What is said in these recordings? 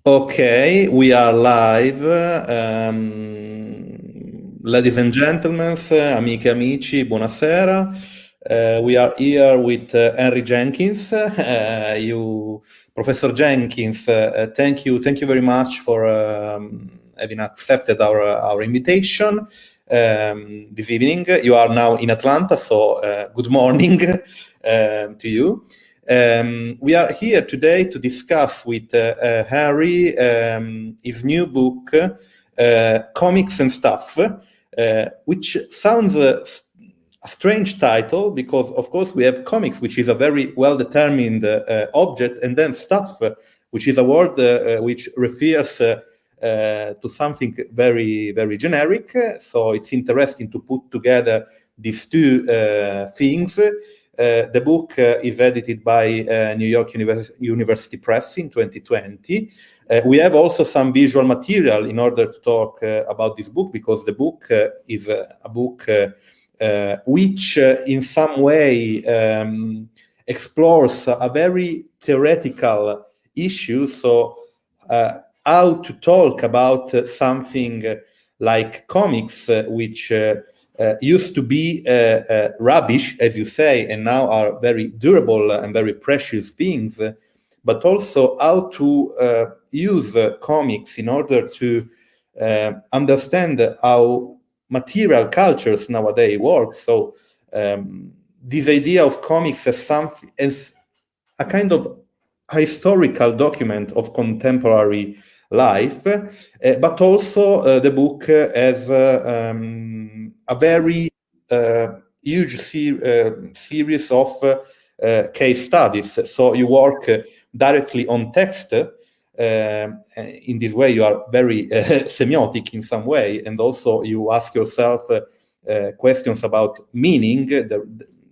Okay, we are live. Ladies and gentlemen, amiche e amici, buonasera. We are here with Henry Jenkins. Professor Jenkins, thank you very much for having accepted our invitation this evening. You are now in Atlanta, so good morning to you. We are here today to discuss with Harry his new book, Comics and Stuff, which sounds a strange title because, of course, we have comics, which is a very well-determined object, and then stuff, which is a word which refers to something very, very generic. So it's interesting to put together these two things. The book is edited by New York University Press in 2020. We have also some visual material in order to talk about this book, because the book is a book which in some way explores a very theoretical issue. So how to talk about something like comics, which used to be rubbish, as you say, and now are very durable and very precious things, but also how to use comics in order to understand how material cultures nowadays work. So this idea of comics as a kind of historical document of contemporary life, but also the book has a very huge series of case studies. So you work directly on text. In this way, you are very semiotic in some way, and also you ask yourself questions about meaning.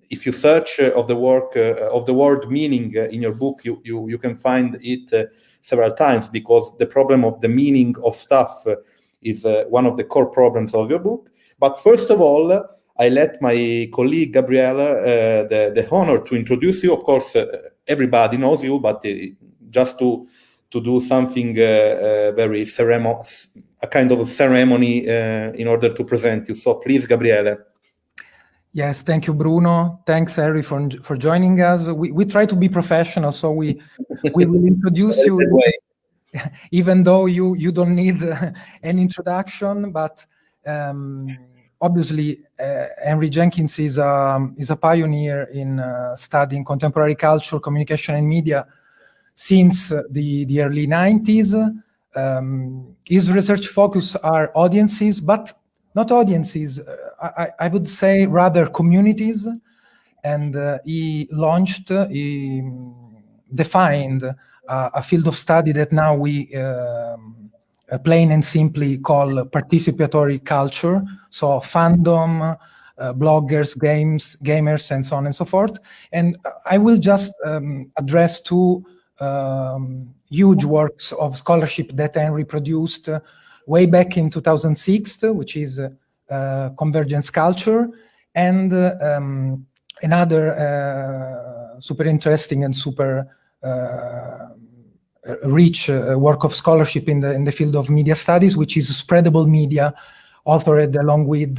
If you search of the word meaning in your book, you can find it several times, because the problem of the meaning of stuff is one of the core problems of your book. But first of all, I let my colleague Gabriele the honor to introduce you. Of course, everybody knows you, but just to do something very a kind of a ceremony in order to present you. So please, Gabriele. Yes, thank you, Bruno. Thanks, Harry, for joining us. We try to be professional, so we will introduce you, even though you don't need an introduction. But obviously, Henry Jenkins is a pioneer in studying contemporary culture, communication, and media since the early 90s. His research focus are audiences, but not audiences, I would say rather communities. And he defined a field of study that now we plain and simply call participatory culture. So fandom, bloggers, gamers, and so on and so forth. And I will just address two huge works of scholarship that Henry produced way back in 2006, which is Convergence Culture, and another super interesting and super rich work of scholarship in the field of media studies, which is Spreadable Media, authored along with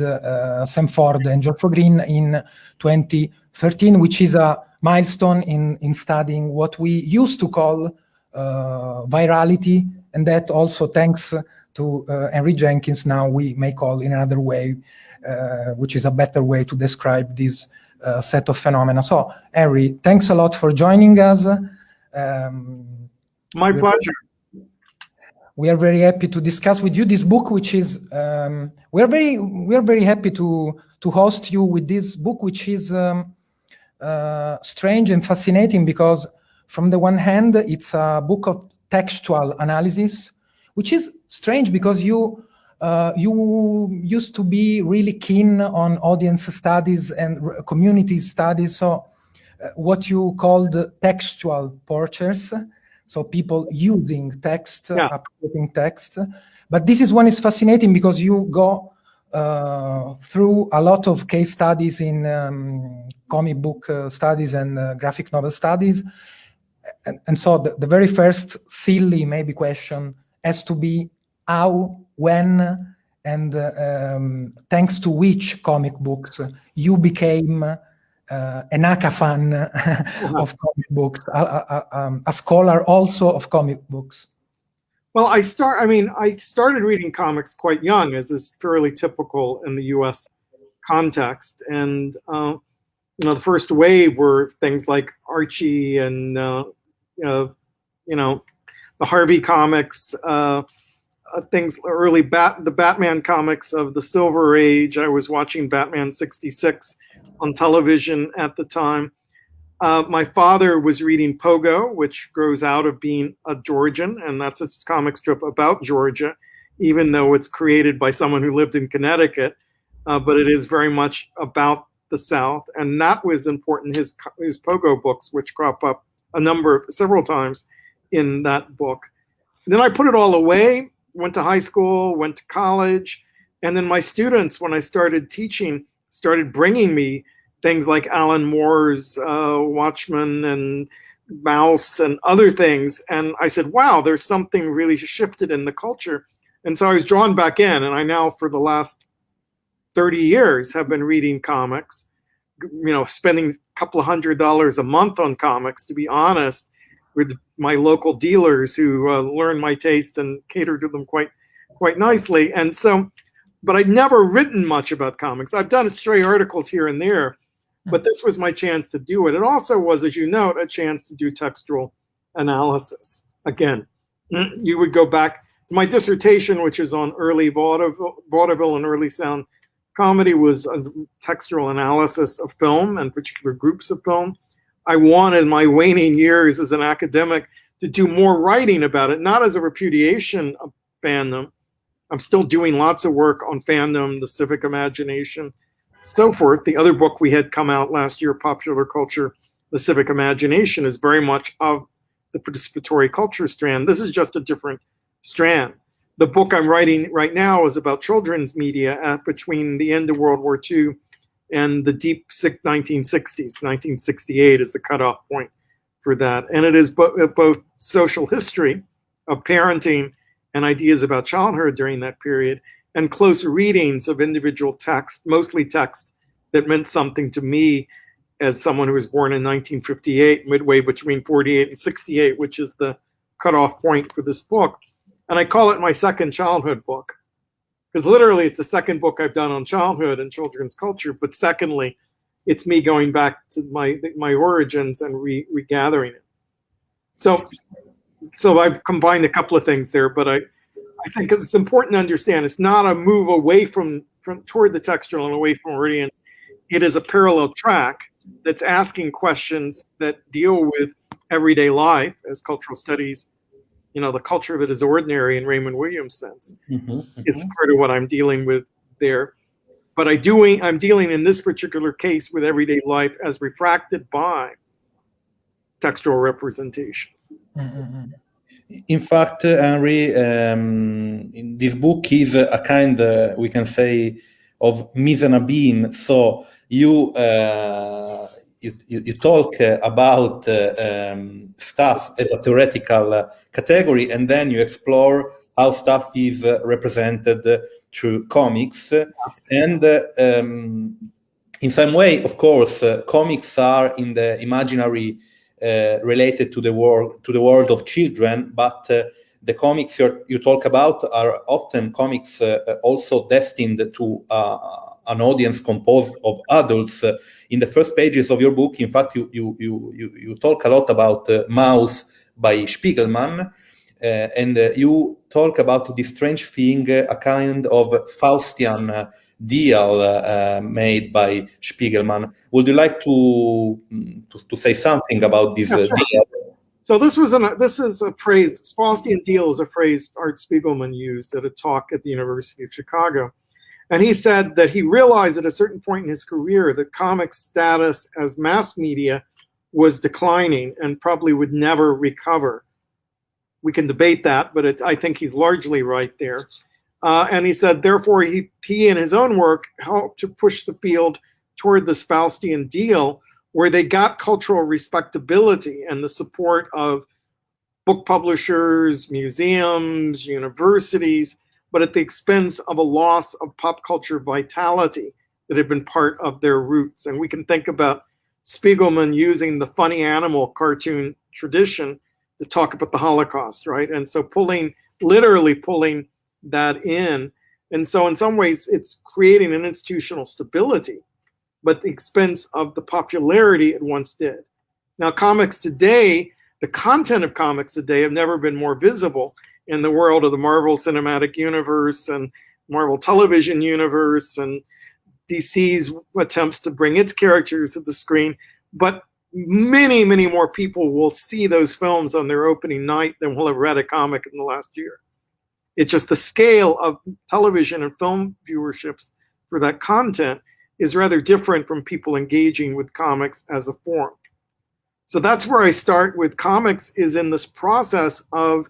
Sam Ford and Giorgio Green in 2013, which is a milestone in studying what we used to call virality, and that also thanks to Henry Jenkins now we may call in another way, which is a better way to describe this set of phenomena. So, Henry, thanks a lot for joining us. My pleasure. We are very happy to discuss with you this book, which is we are very happy to host you with this book, which is strange and fascinating, because from the one hand it's a book of textual analysis, which is strange because you used to be really keen on audience studies and community studies, so what you called textual portraits, so people using text, appropriating text. But this one is fascinating because you go through a lot of case studies in comic book studies and graphic novel studies, and so the very first silly maybe question has to be how, when, and thanks to which comic books you became an Aka fan of comic books, a scholar also of comic books. Well, I started reading comics quite young, as is fairly typical in the U.S. context, and the first wave were things like Archie and the Harvey comics, things the Batman comics of the Silver Age. I was watching Batman '66 on television at the time. My father was reading Pogo, which grows out of being a Georgian, and that's a comic strip about Georgia, even though it's created by someone who lived in Connecticut. But it is very much about the South, and that was important. His Pogo books, which crop up several times in that book. And then I put it all away, went to high school, went to college, and then my students, when I started teaching, started bringing me things like Alan Moore's Watchmen and Mouse and other things. And I said, wow, there's something really shifted in the culture. And so I was drawn back in, and I now, for the last 30 years, have been reading comics, spending a couple of $100 a month on comics, to be honest, with my local dealers who learn my taste and cater to them quite nicely. And so, but I'd never written much about comics. I've done stray articles here and there, but this was my chance to do it. It also was, as you note, a chance to do textual analysis. Again, you would go back to my dissertation, which is on early vaudeville and early sound comedy, was a textual analysis of film and particular groups of film. I wanted, in my waning years as an academic, to do more writing about it, not as a repudiation of fandom. I'm still doing lots of work on fandom, the civic imagination, so forth. The other book we had come out last year, Popular Culture, the Civic Imagination, is very much of the participatory culture strand. This is just a different strand. The book I'm writing right now is about children's media between the end of World War II and the deep 1960s. 1968 is the cutoff point for that. And it is both social history of parenting and ideas about childhood during that period, and close readings of individual text, mostly text that meant something to me as someone who was born in 1958, midway between 48 and 68, which is the cutoff point for this book. And I call it my second childhood book, because literally it's the second book I've done on childhood and children's culture. But secondly, it's me going back to my origins and regathering it. So I've combined a couple of things there, but I think it's important to understand it's not a move away from toward the textual and away from Meridian. It is a parallel track that's asking questions that deal with everyday life as cultural studies. The culture that is ordinary in Raymond Williams' sense is part of what I'm dealing with there. But I'm dealing in this particular case with everyday life as refracted by textual representations. In fact, Henry, in this book is a kind, we can say, of mise en abîme. So you talk about stuff as a theoretical category, and then you explore how stuff is represented through comics. Yes. And in some way, of course, comics are in the imaginary related to the world of children, but the comics you talk about are often comics also destined to an audience composed of adults. In the first pages of your book, in fact, you talk a lot about Mouse by Spiegelman, and you talk about this strange thing, a kind of Faustian deal made by Spiegelman. Would you like to say something about this deal? So this is a phrase. Faustian deal is a phrase Art Spiegelman used at a talk at the University of Chicago, and he said that he realized at a certain point in his career that comics status as mass media was declining and probably would never recover. We can debate that, but I think he's largely right there. And he said, therefore, he in his own work helped to push the field toward this Faustian deal, where they got cultural respectability and the support of book publishers, museums, universities, but at the expense of a loss of pop culture vitality that had been part of their roots. And we can think about Spiegelman using the funny animal cartoon tradition to talk about the Holocaust, right? And so literally pulling that in. And so in some ways, it's creating an institutional stability, but at the expense of the popularity it once did. Now, comics today, the content of comics today have never been more visible in the world of the Marvel Cinematic Universe and Marvel Television Universe and DC's attempts to bring its characters to the screen. But many, many more people will see those films on their opening night than will have read a comic in the last year. It's just the scale of television and film viewerships for that content is rather different from people engaging with comics as a form. So that's where I start with comics, is in this process of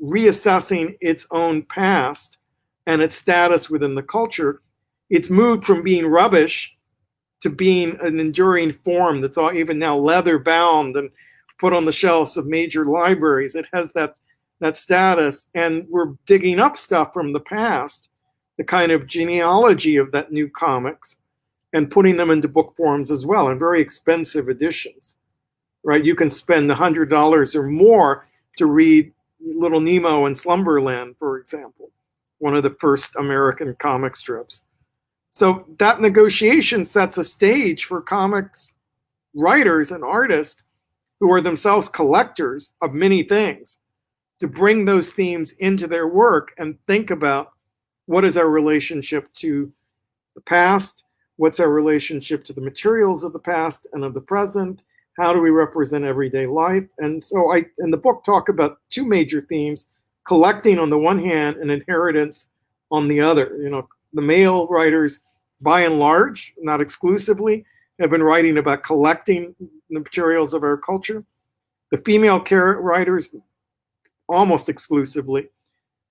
reassessing its own past and its status within the culture. It's moved from being rubbish to being an enduring form that's all even now leather bound and put on the shelves of major libraries. It has that status, and we're digging up stuff from the past, the kind of genealogy of that new comics, and putting them into book forms as well, in very expensive editions. Right, you can spend $100 or more to read Little Nemo and Slumberland, for example, one of the first American comic strips. So that negotiation sets a stage for comics writers and artists who are themselves collectors of many things to bring those themes into their work and think about what is our relationship to the past, what's our relationship to the materials of the past and of the present. How do we represent everyday life? And so I, in the book, talk about two major themes: collecting on the one hand and inheritance on the other. You know, the male writers, by and large, not exclusively, have been writing about collecting the materials of our culture. The female writers, almost exclusively,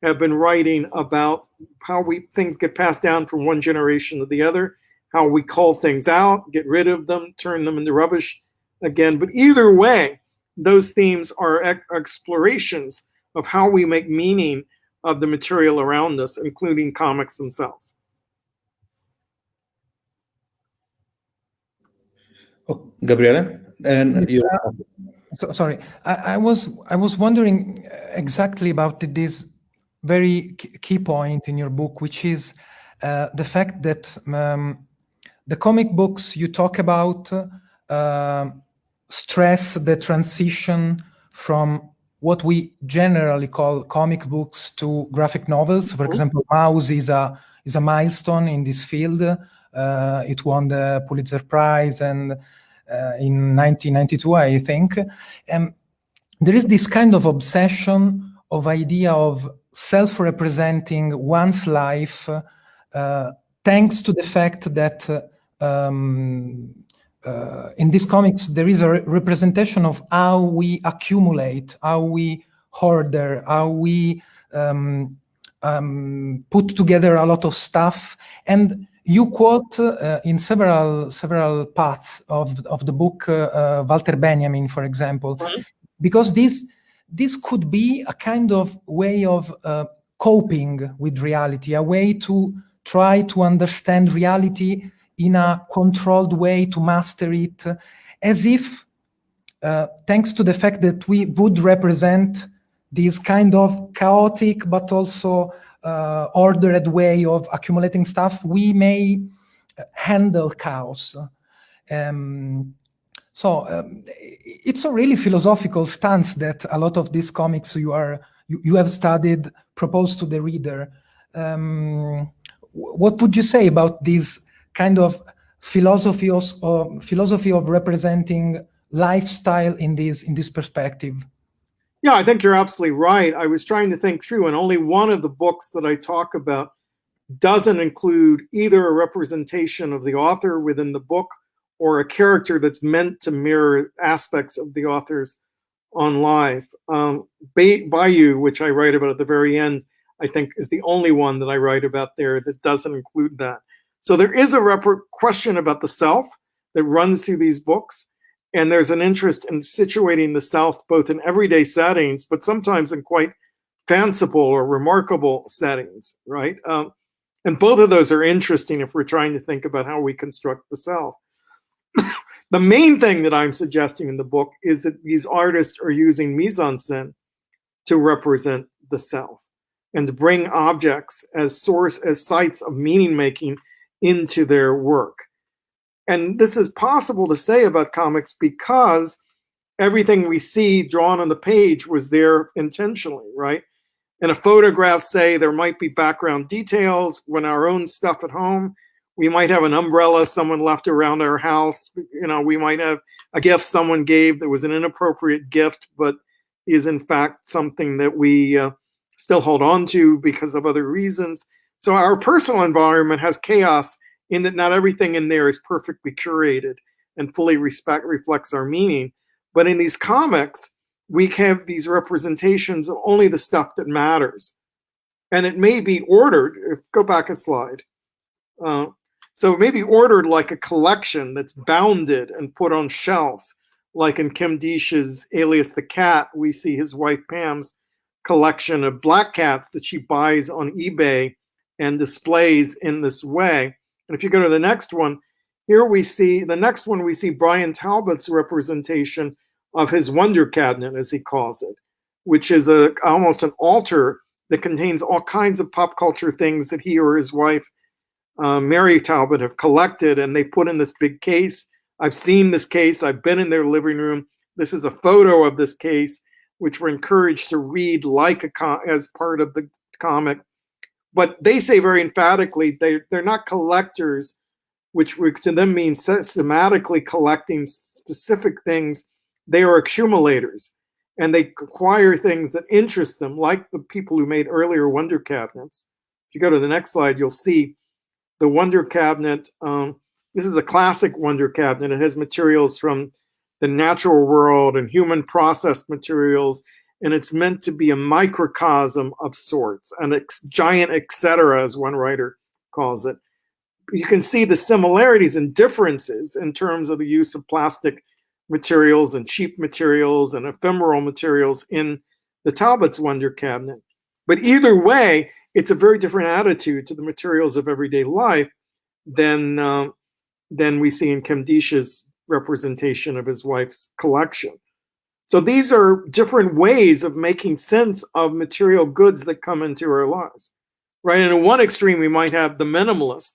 have been writing about how things get passed down from one generation to the other, how we cull things out, get rid of them, turn them into rubbish again. But either way, those themes are explorations of how we make meaning of the material around us, including comics themselves. Oh, Gabriele, and you. Sorry, I was wondering exactly about this very key point in your book, which is the fact that the comic books you talk about stress the transition from what we generally call comic books to graphic novels. For example, Mouse is a milestone in this field. It won the Pulitzer Prize and in 1992, I think. There is this kind of obsession of idea of self-representing one's life, thanks to the fact that in these comics there is a representation of how we accumulate, how we hoarder, how we put together a lot of stuff. And you quote in several parts of the book Walter Benjamin, for example, because this could be a kind of way of coping with reality, a way to try to understand reality in a controlled way, to master it, as if thanks to the fact that we would represent this kind of chaotic but also ordered way of accumulating stuff, we may handle chaos. So it's a really philosophical stance that a lot of these comics you have studied propose to the reader. What would you say about this kind of philosophy of representing lifestyle in this perspective? Yeah, I think you're absolutely right. I was trying to think through, and only one of the books that I talk about doesn't include either a representation of the author within the book or a character that's meant to mirror aspects of the author's own life. Bayou, which I write about at the very end, I think is the only one that I write about there that doesn't include that. So there is a question about the self that runs through these books. And there's an interest in situating the South both in everyday settings, but sometimes in quite fanciful or remarkable settings, right? And both of those are interesting if we're trying to think about how we construct the South. The main thing that I'm suggesting in the book is that these artists are using mise-en-scène to represent the South and to bring objects as sites of meaning making into their work. And this is possible to say about comics because everything we see drawn on the page was there intentionally, right? In a photograph, say, there might be background details. When our own stuff at home, we might have an umbrella someone left around our house. You know, we might have a gift someone gave that was an inappropriate gift, but is in fact something that we still hold on to because of other reasons. So our personal environment has chaos in that not everything in there is perfectly curated and fully reflects our meaning. But in these comics, we have these representations of only the stuff that matters. And it may be ordered, go back a slide. So it may be ordered like a collection that's bounded and put on shelves. Like in Kim Deish's Alias the Cat, we see his wife Pam's collection of black cats that she buys on eBay and displays in this way. And if you go to the next one, here we see, the next one we see Brian Talbot's representation of his Wonder Cabinet, as he calls it, which is almost an altar that contains all kinds of pop culture things that he or his wife, Mary Talbot, have collected, and they put in this big case. I've seen this case. I've been in their living room. This is a photo of this case, which we're encouraged to read like as part of the comic. But they say very emphatically they're not collectors, which to them means systematically collecting specific things. They are accumulators, and they acquire things that interest them, like the people who made earlier Wonder Cabinets. If you go to the next slide, you'll see the Wonder Cabinet. This is a classic Wonder Cabinet. It has materials from the natural world and human processed materials, and it's meant to be a microcosm of sorts, and a giant et cetera, as one writer calls it. You can see the similarities and differences in terms of the use of plastic materials and cheap materials and ephemeral materials in the Talbot's Wonder Cabinet. But either way, it's a very different attitude to the materials of everyday life than we see in Kim Deish's representation of his wife's collection. So these are different ways of making sense of material goods that come into our lives, right? And in one extreme, we might have the minimalist,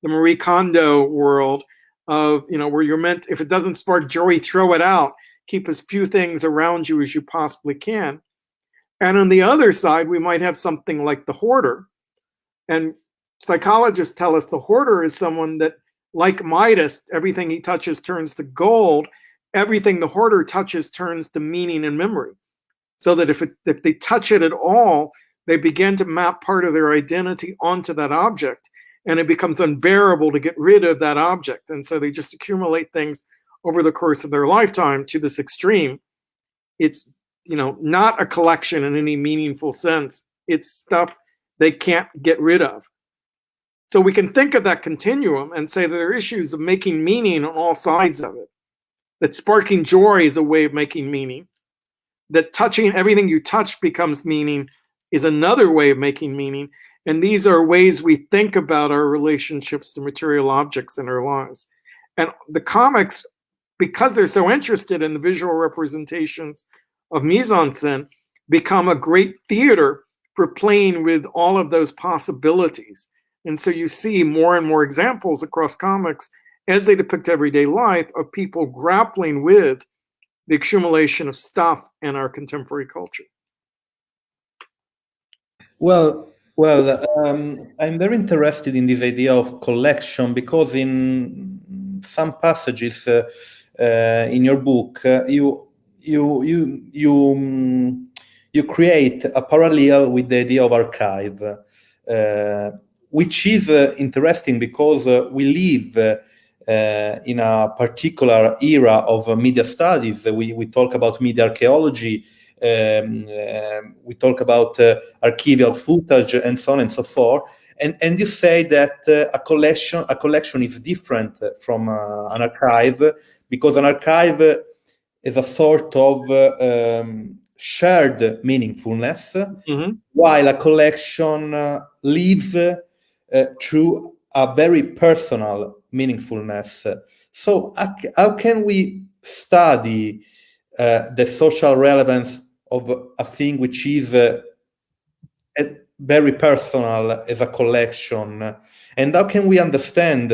the Marie Kondo world of, where you're meant, if it doesn't spark joy, throw it out. Keep as few things around you as you possibly can. And on the other side, we might have something like the hoarder. And psychologists tell us the hoarder is someone that, like Midas, everything he touches turns to gold. Everything the hoarder touches turns to meaning and memory. So that if they touch it at all, they begin to map part of their identity onto that object. And it becomes unbearable to get rid of that object. And so they just accumulate things over the course of their lifetime to this extreme. It's, not a collection in any meaningful sense. It's stuff they can't get rid of. So we can think of that continuum and say that there are issues of making meaning on all sides of it. That sparking joy is a way of making meaning. That touching everything you touch becomes meaning is another way of making meaning. And these are ways we think about our relationships to material objects in our lives. And the comics, because they're so interested in the visual representations of mise-en-scène, become a great theater for playing with all of those possibilities. And so you see more and more examples across comics as they depict everyday life of people grappling with the accumulation of stuff in our contemporary culture. Well, I'm very interested in this idea of collection because in some passages in your book, you create a parallel with the idea of archive, which is interesting because we live in a particular era of media studies. We talk about media archaeology. We talk about archival footage and so on and so forth. And you say that a collection is different from an archive, because an archive is a sort of shared meaningfulness, while a collection lives through a very personal meaningfulness. So how can we study the social relevance of a thing which is very personal as a collection? And how can we understand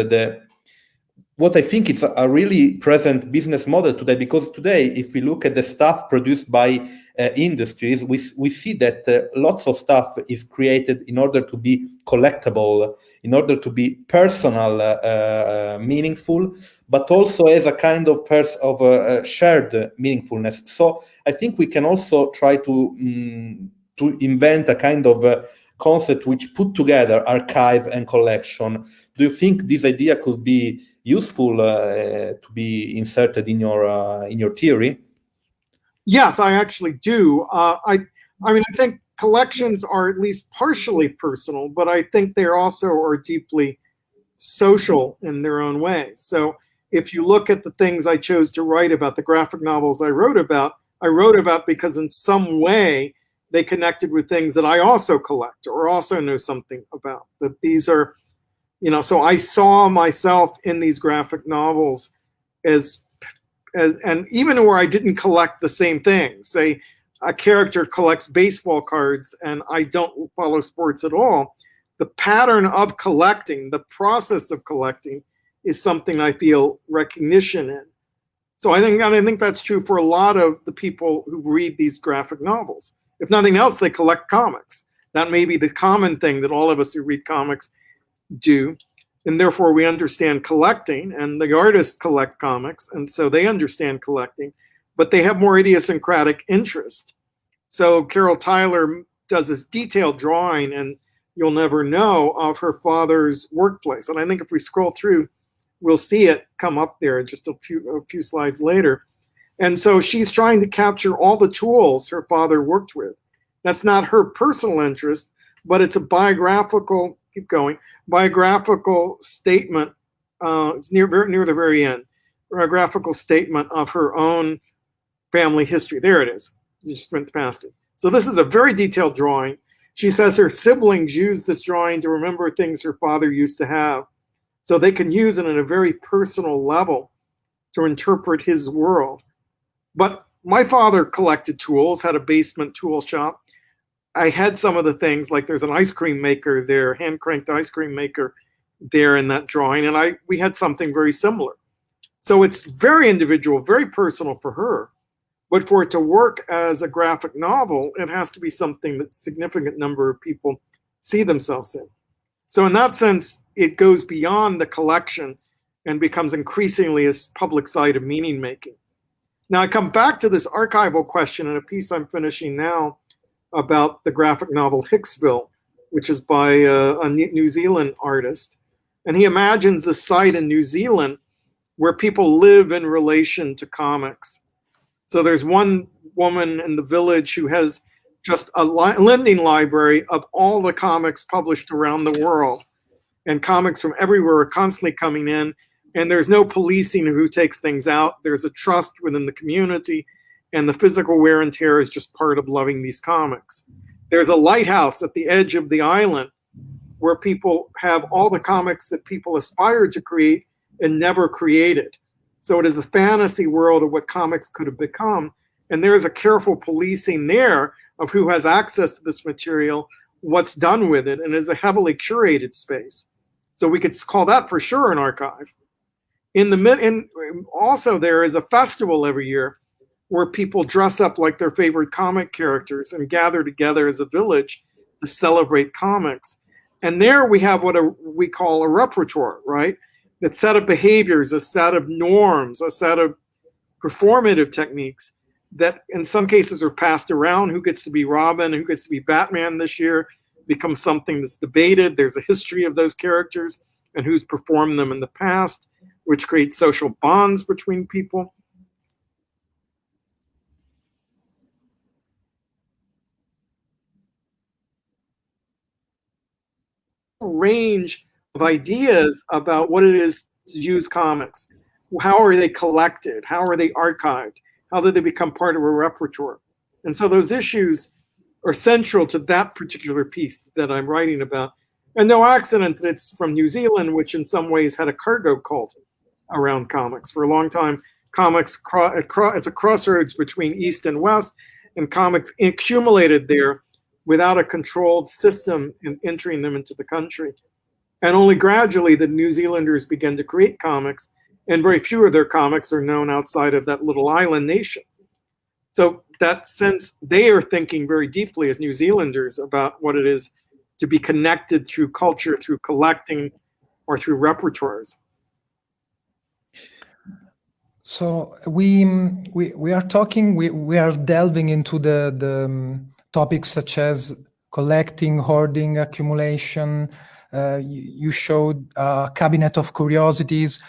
what I think is a really present business model today? Because today, if we look at the stuff produced by industries, we see that lots of stuff is created in order to be collectible, in order to be personal, meaningful, but also as a kind of shared meaningfulness. So I think we can also try to invent a kind of concept which put together archive and collection. Do you think this idea could be useful to be inserted in your theory? Yes, I actually do. I mean, I think collections are at least partially personal, but I think they also are deeply social in their own way. So if you look at the things I chose to write about, the graphic novels I wrote about because in some way they connected with things that I also collect or also know something about. That these are, so I saw myself in these graphic novels as and even where I didn't collect the same thing. Say a character collects baseball cards and I don't follow sports at all. The pattern of collecting, the process of collecting, is something I feel recognition in. So I think that's true for a lot of the people who read these graphic novels. If nothing else, they collect comics. That may be the common thing that all of us who read comics do. And therefore we understand collecting, and the artists collect comics, and so they understand collecting, but they have more idiosyncratic interest. So Carol Tyler does this detailed drawing, and you'll never know, of her father's workplace. And I think if we scroll through, we'll see it come up there just a few slides later. And so she's trying to capture all the tools her father worked with. That's not her personal interest, but it's a biographical, biographical statement. It's near the very end. Biographical statement of her own family history. There it is. You just went past it. So this is a very detailed drawing. She says her siblings used this drawing to remember things her father used to have. So they can use it in a very personal level to interpret his world. But my father collected tools, had a basement tool shop. I had some of the things, like there's an ice cream maker there, hand-cranked ice cream maker there in that drawing, and we had something very similar. So it's very individual, very personal for her. But for it to work as a graphic novel, it has to be something that a significant number of people see themselves in. So in that sense, it goes beyond the collection and becomes increasingly a public site of meaning making. Now I come back to this archival question in a piece I'm finishing now about the graphic novel Hicksville, which is by a New Zealand artist. And he imagines a site in New Zealand where people live in relation to comics. So there's one woman in the village who has just a lending library of all the comics published around the world. And comics from everywhere are constantly coming in. And there's no policing who takes things out. There's a trust within the community. And the physical wear and tear is just part of loving these comics. There's a lighthouse at the edge of the island where people have all the comics that people aspired to create and never created. So it is a fantasy world of what comics could have become. And there is a careful policing there of who has access to this material, what's done with it, and it is a heavily curated space. So we could call that for sure an archive. Also there is a festival every year where people dress up like their favorite comic characters and gather together as a village to celebrate comics. And there we have what we call a repertoire, right? A set of behaviors, a set of norms, a set of performative techniques that in some cases are passed around. Who gets to be Robin, who gets to be Batman this year becomes something that's debated. There's a history of those characters and who's performed them in the past, which creates social bonds between people. range of ideas about what it is to use comics. How are they collected? How are they archived? How do they become part of a repertoire? And so those issues are central to that particular piece that I'm writing about. And no accident that it's from New Zealand, which in some ways had a cargo cult around comics. For a long time, comics, it's a crossroads between East and West, and comics accumulated there without a controlled system in entering them into the country. And only gradually the New Zealanders began to create comics, and very few of their comics are known outside of that little island nation. So that sense, they are thinking very deeply as New Zealanders about what it is to be connected through culture, through collecting, or through repertoires. So we are talking, we are delving into the topics such as collecting, hoarding, accumulation. You showed a cabinet of curiosities.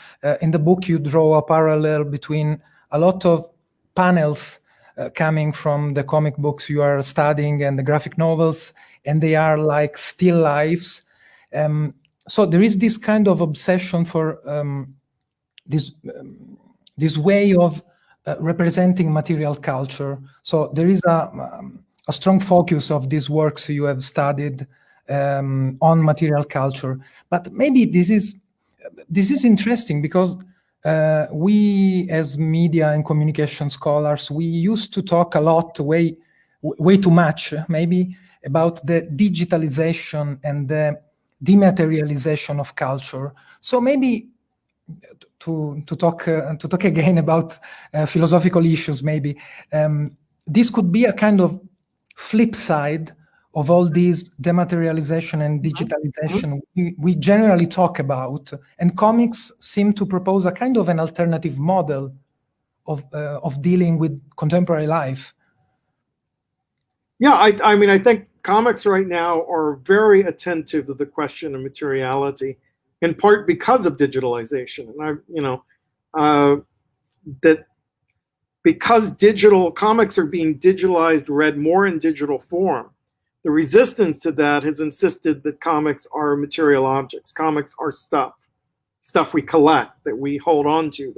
In the book, you draw a parallel between a lot of panels coming from the comic books you are studying and the graphic novels, and they are like still lifes. So there is this kind of obsession for this way of representing material culture. So there is a strong focus of these works you have studied on material culture. But maybe this is interesting because we as media and communication scholars, we used to talk a lot, way too much maybe, about the digitalization and the dematerialization of culture. So maybe to talk again about philosophical issues, maybe this could be a kind of flip side of all these dematerialization and digitalization we generally talk about, and comics seem to propose a kind of an alternative model of dealing with contemporary life. Yeah, I mean, I think comics right now are very attentive to the question of materiality, in part because of digitalization. And that because digital comics are being digitalized, read more in digital form, the resistance to that has insisted that comics are material objects. Comics are stuff we collect, that we hold on to,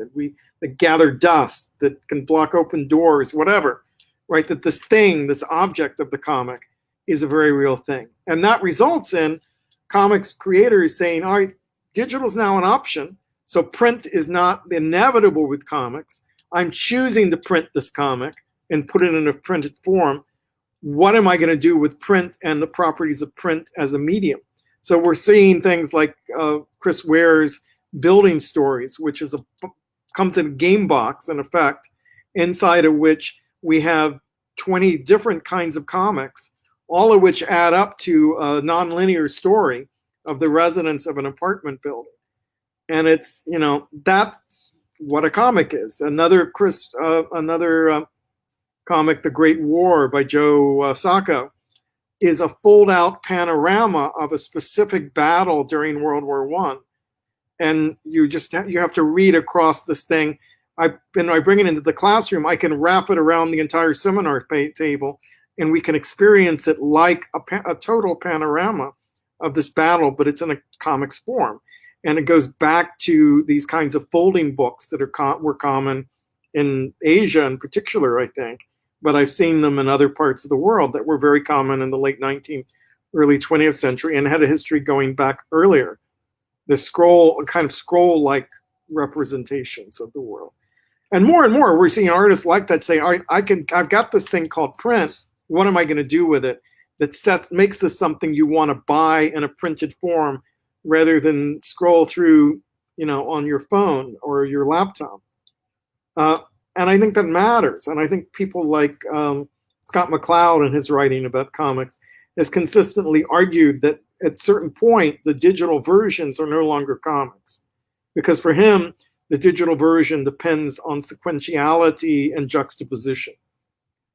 that gather dust, that can block open doors, whatever, right? That this object of the comic is a very real thing. And that results in comics creators saying, all right, digital is now an option, so print is not inevitable with comics. I'm choosing to print this comic and put it in a printed form. What am I going to do with print and the properties of print as a medium? So we're seeing things like Chris Ware's Building Stories, which comes in a game box, in effect, inside of which we have 20 different kinds of comics, all of which add up to a nonlinear story of the residents of an apartment building. And it's, that's what a comic is. Another comic, The Great War by Joe Sacco, is a fold-out panorama of a specific battle during World War I. And you have to read across this thing. When I bring it into the classroom, I can wrap it around the entire seminar table, and we can experience it like a total panorama of this battle, but it's in a comics form. And it goes back to these kinds of folding books that were common in Asia in particular, I think. But I've seen them in other parts of the world that were very common in the late 19th, early 20th century, and had a history going back earlier. The scroll-like representations of the world. And more, we're seeing artists like that say, all right, I've got this thing called print. What am I going to do with it? That makes this something you want to buy in a printed form rather than scroll through, on your phone or your laptop. And I think that matters. And I think people like Scott McCloud in his writing about comics has consistently argued that at a certain point, the digital versions are no longer comics. Because for him, the digital version depends on sequentiality and juxtaposition.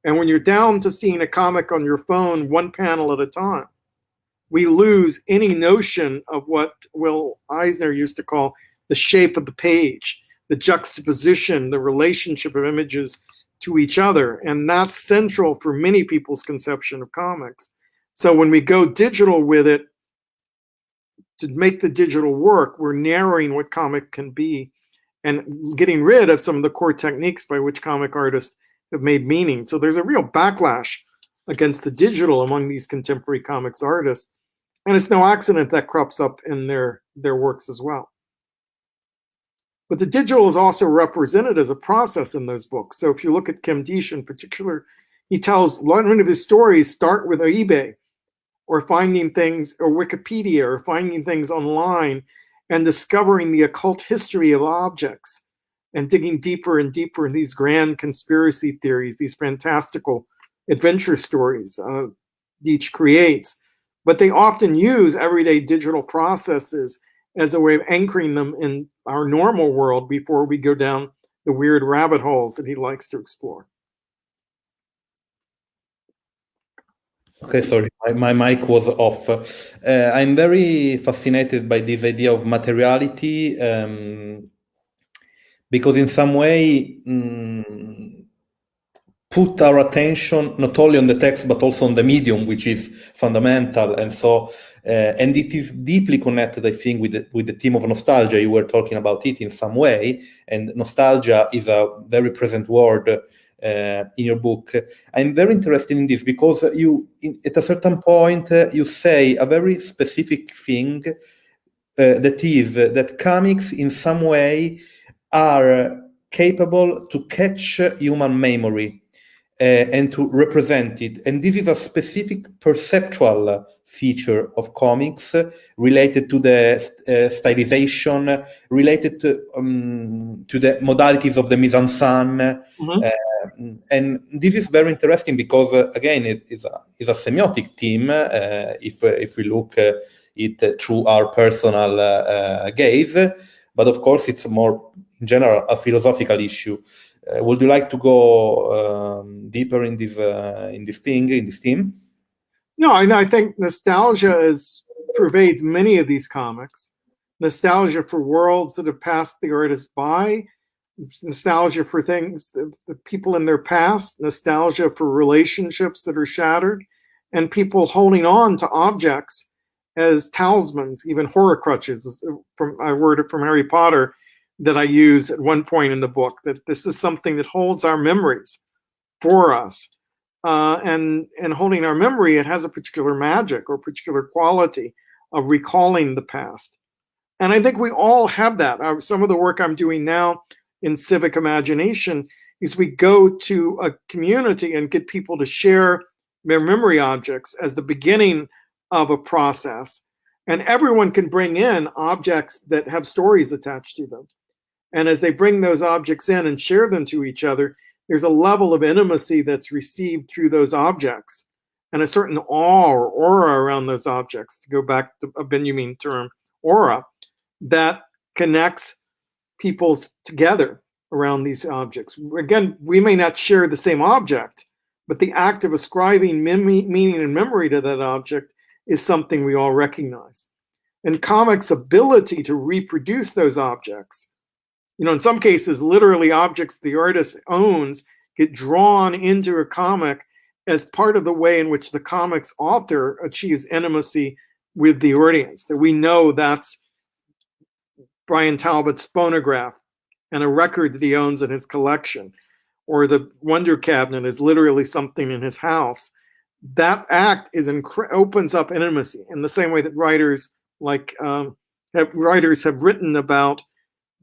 And when you're down to seeing a comic on your phone, one panel at a time, we lose any notion of what Will Eisner used to call the shape of the page, the juxtaposition, the relationship of images to each other. And that's central for many people's conception of comics. So when we go digital with it, to make the digital work, we're narrowing what comic can be and getting rid of some of the core techniques by which comic artists have made meaning. So there's a real backlash against the digital among these contemporary comics artists. And it's no accident that crops up in their works as well. But the digital is also represented as a process in those books. So if you look at Kim Deesh in particular, he tells a lot of his stories start with eBay or finding things, or Wikipedia, or finding things online and discovering the occult history of objects and digging deeper and deeper in these grand conspiracy theories, these fantastical adventure stories Deesh creates. But they often use everyday digital processes as a way of anchoring them in our normal world before we go down the weird rabbit holes that he likes to explore. Okay, sorry, my mic was off. I'm very fascinated by this idea of materiality because in some way put our attention not only on the text but also on the medium, which is fundamental. And so, and it is deeply connected, I think, with the theme of nostalgia. You were talking about it in some way, and nostalgia is a very present word in your book. I'm very interested in this because at a certain point, you say a very specific thing that is that comics in some way are capable to catch human memory and to represent it. And this is a specific perceptual feature of comics related to the stylization, related to the modalities of the mise-en-scène. And this is very interesting because, again, it is a semiotic theme if we look it through our personal gaze. But of course, it's more, in general, a philosophical issue. Would you like to go deeper in this theme? No, I think nostalgia pervades many of these comics. Nostalgia for worlds that have passed the artist by, nostalgia for things, the people in their past, nostalgia for relationships that are shattered, and people holding on to objects as talismans, even horcruxes. I word from Harry Potter that I use at one point in the book, that this is something that holds our memories for us. And holding our memory, it has a particular magic or particular quality of recalling the past. And I think we all have that. Some of the work I'm doing now in Civic Imagination is we go to a community and get people to share their memory objects as the beginning of a process. And everyone can bring in objects that have stories attached to them. And as they bring those objects in and share them to each other, there's a level of intimacy that's received through those objects and a certain awe or aura around those objects, to go back to a Benjamin term, aura, that connects people together around these objects. Again, we may not share the same object, but the act of ascribing meaning and memory to that object is something we all recognize. And comics' ability to reproduce those objects, in some cases, literally objects the artist owns get drawn into a comic as part of the way in which the comics author achieves intimacy with the audience. That we know that's Brian Talbot's phonograph and a record that he owns in his collection, or the Wonder Cabinet is literally something in his house. That act opens up intimacy in the same way that writers have written about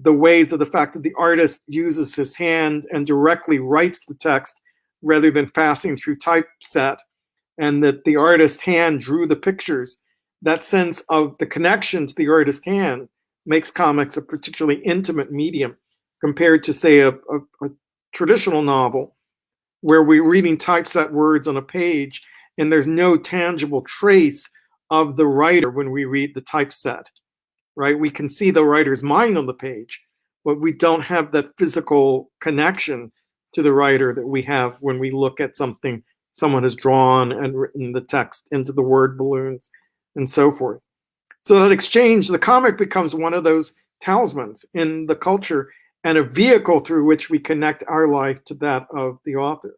the ways of the fact that the artist uses his hand and directly writes the text rather than passing through typeset, and that the artist's hand drew the pictures. That sense of the connection to the artist's hand makes comics a particularly intimate medium compared to, say, a traditional novel where we're reading typeset words on a page and there's no tangible trace of the writer when we read the typeset. Right? We can see the writer's mind on the page, but we don't have that physical connection to the writer that we have when we look at something someone has drawn and written the text into the word balloons and so forth. So that exchange, the comic becomes one of those talismans in the culture and a vehicle through which we connect our life to that of the author.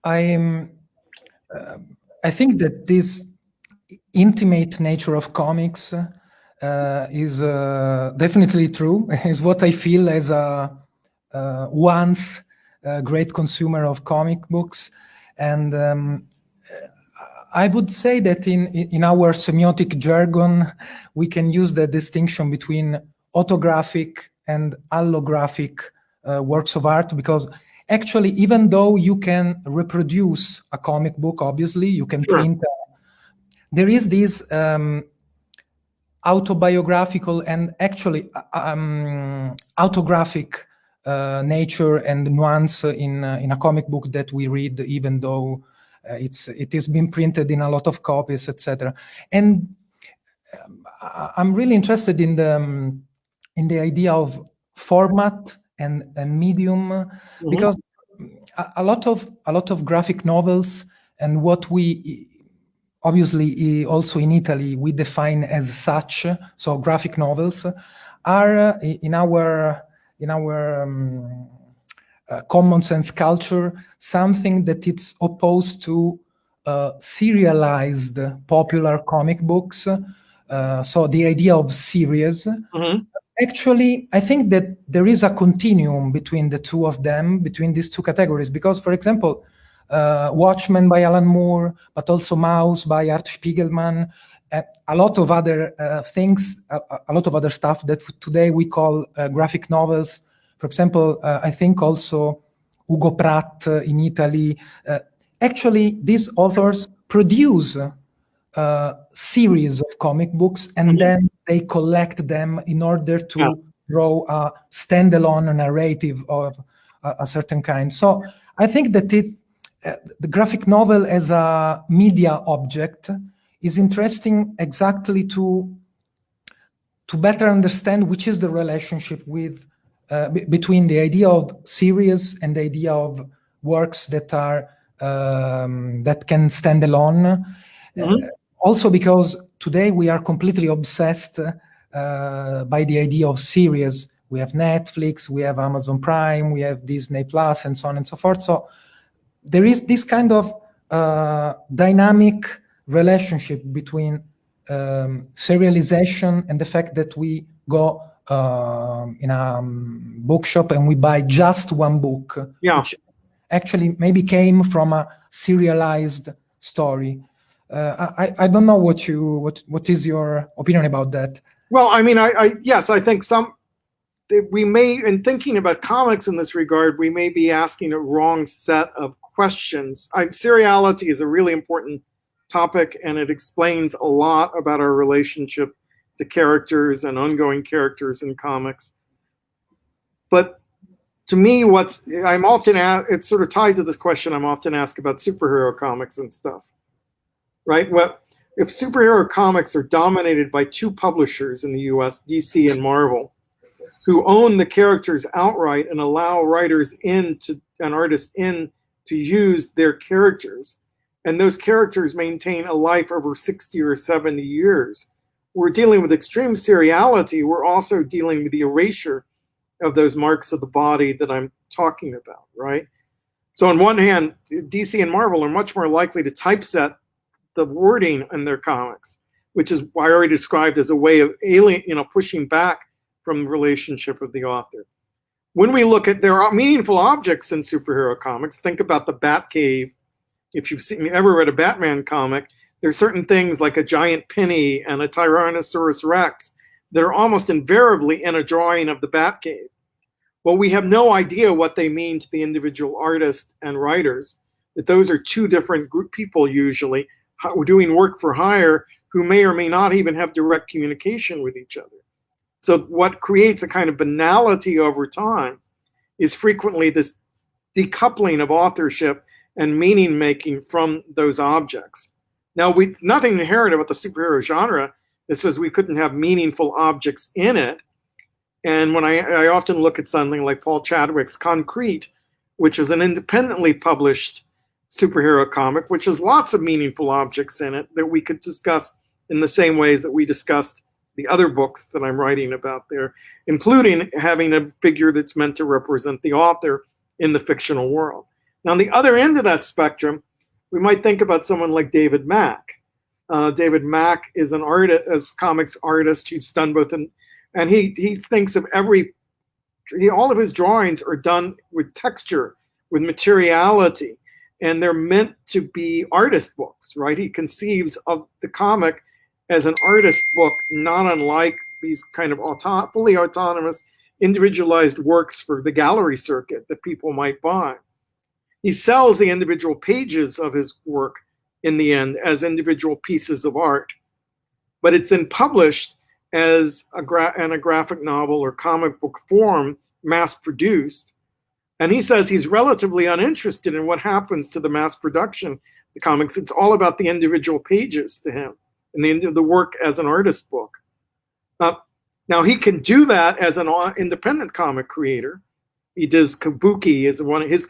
I think that this intimate nature of comics is definitely true. Is what I feel as a once great consumer of comic books, and I would say that in our semiotic jargon, we can use the distinction between autographic and allographic works of art, because actually, even though you can reproduce a comic book, obviously, you can print, there is this autobiographical and actually autographic nature and nuance in a comic book that we read, even though it is being printed in a lot of copies, etc. And I'm really interested in the idea of format and medium, because a lot of graphic novels, and what we obviously also in Italy we define as such, so graphic novels are in our common sense culture something that it's opposed to serialized popular comic books. So the idea of series. Actually, I think that there is a continuum between the two of them, between these two categories, because, for example, Watchmen by Alan Moore, but also Mouse by Art Spiegelman, a lot of other things, a lot of other stuff that today we call graphic novels. For example, I think also Ugo Pratt in Italy. Actually, these authors produce series of comic books, and then they collect them in order to draw a standalone narrative of a certain kind. So I think that the graphic novel as a media object is interesting exactly to better understand which is the relationship with between the idea of series and the idea of works that are that can stand alone. Also because today we are completely obsessed by the idea of series. We have Netflix, we have Amazon Prime, we have Disney Plus, and so on and so forth. So there is this kind of dynamic relationship between serialization and the fact that we go in a bookshop and we buy just one book, which actually maybe came from a serialized story. I don't know what is your opinion about that? Well, I mean, yes, I think we may, in thinking about comics in this regard, we may be asking a wrong set of questions. Seriality is a really important topic, and it explains a lot about our relationship to characters and ongoing characters in comics. But to me, it's sort of tied to this question I'm often asked about superhero comics and stuff, right? Well, if superhero comics are dominated by two publishers in the US, DC and Marvel, who own the characters outright and allow writers and artists in to use their characters, and those characters maintain a life over 60 or 70 years, we're dealing with extreme seriality. We're also dealing with the erasure of those marks of the body that I'm talking about, right? So on one hand, DC and Marvel are much more likely to typeset the wording in their comics, which is why I already described as a way of pushing back from the relationship of the author. When we look at, there are meaningful objects in superhero comics. Think about the Batcave. If you've ever read a Batman comic, there's certain things like a giant penny and a Tyrannosaurus Rex that are almost invariably in a drawing of the Batcave. Well, we have no idea what they mean to the individual artists and writers, that those are two different people usually doing work for hire who may or may not even have direct communication with each other. So what creates a kind of banality over time is frequently this decoupling of authorship and meaning making from those objects. Now, nothing inherent about the superhero genre that says we couldn't have meaningful objects in it. And when I often look at something like Paul Chadwick's Concrete, which is an independently published superhero comic, which has lots of meaningful objects in it that we could discuss in the same ways that we discussed the other books that I'm writing about there, including having a figure that's meant to represent the author in the fictional world. Now, on the other end of that spectrum, we might think about someone like David Mack, David Mack is an artist, as comics artist. He's done both, and he thinks of all of his drawings are done with texture, with materiality, and they're meant to be artist books, right? He conceives of the comic as an artist book, not unlike these kind of fully autonomous, individualized works for the gallery circuit that people might buy. He sells the individual pages of his work in the end as individual pieces of art, but it's then published as in a graphic novel or comic book form, mass-produced. And he says he's relatively uninterested in what happens to the mass production of the comics. It's all about the individual pages to him and the work as an artist book. Now he can do that as an independent comic creator. He does Kabuki as one of his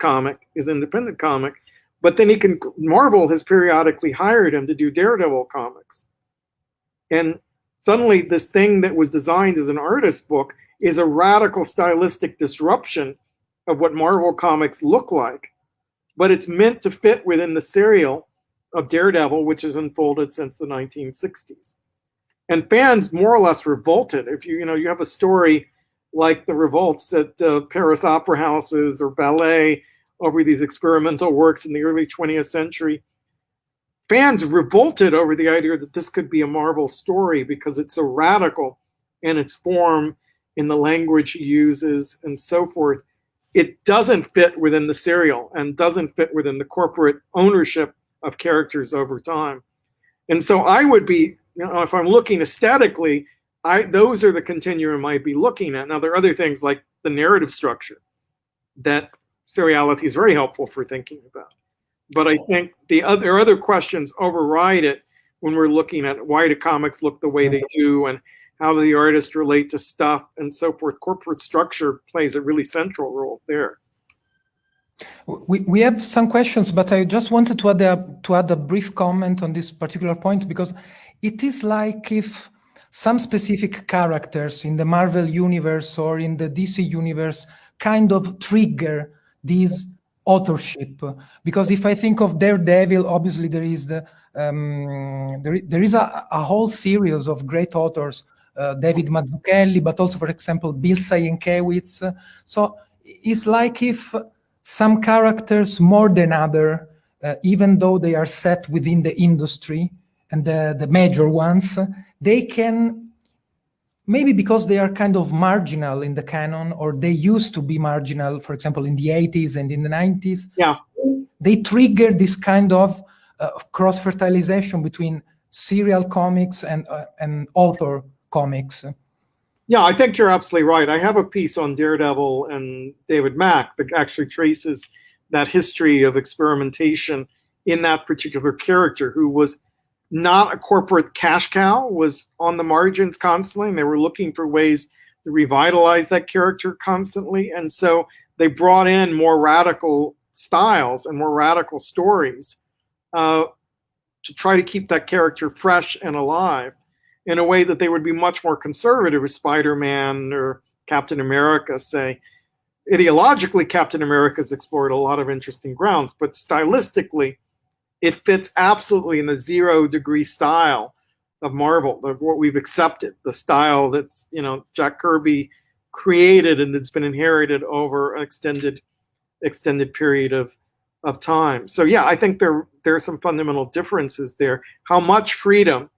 independent comic, but then Marvel has periodically hired him to do Daredevil comics. And suddenly this thing that was designed as an artist book is a radical stylistic disruption of what Marvel comics look like, but it's meant to fit within the serial of Daredevil, which has unfolded since the 1960s. And fans more or less revolted. If you have a story like the revolts at Paris opera houses or ballet over these experimental works in the early 20th century, fans revolted over the idea that this could be a Marvel story because it's so radical in its form, in the language he uses, and so forth. It doesn't fit within the serial and doesn't fit within the corporate ownership of characters over time. And so I would be, if I'm looking aesthetically, those are the continuum I'd be looking at. Now, there are other things like the narrative structure that seriality is very helpful for thinking about. But I think there are other questions override it when we're looking at why do comics look the way they do and how do the artists relate to stuff and so forth. Corporate structure plays a really central role there. We have some questions, but I just wanted to add a brief comment on this particular point, because it is like if some specific characters in the Marvel universe or in the DC universe kind of trigger this authorship. Because if I think of Daredevil, obviously there is a whole series of great authors, David Mazzucchelli, but also, for example, Bill Sienkiewicz. So it's like if some characters more than other, even though they are set within the industry and the major ones, they can, maybe because they are kind of marginal in the canon, or they used to be marginal, for example, in the 80s and in the 90s, they trigger this kind of cross-fertilization between serial comics and author comics. Yeah, I think you're absolutely right. I have a piece on Daredevil and David Mack that actually traces that history of experimentation in that particular character, who was not a corporate cash cow, was on the margins constantly, and they were looking for ways to revitalize that character constantly. And so they brought in more radical styles and more radical stories to try to keep that character fresh and alive in a way that they would be much more conservative as Spider-Man or Captain America, say. Ideologically, Captain America's explored a lot of interesting grounds, but stylistically, it fits absolutely in the 0 degree style of Marvel, of what we've accepted, the style that's, Jack Kirby created and it's been inherited over an extended period of time. So yeah, I think there are some fundamental differences there. How much freedom,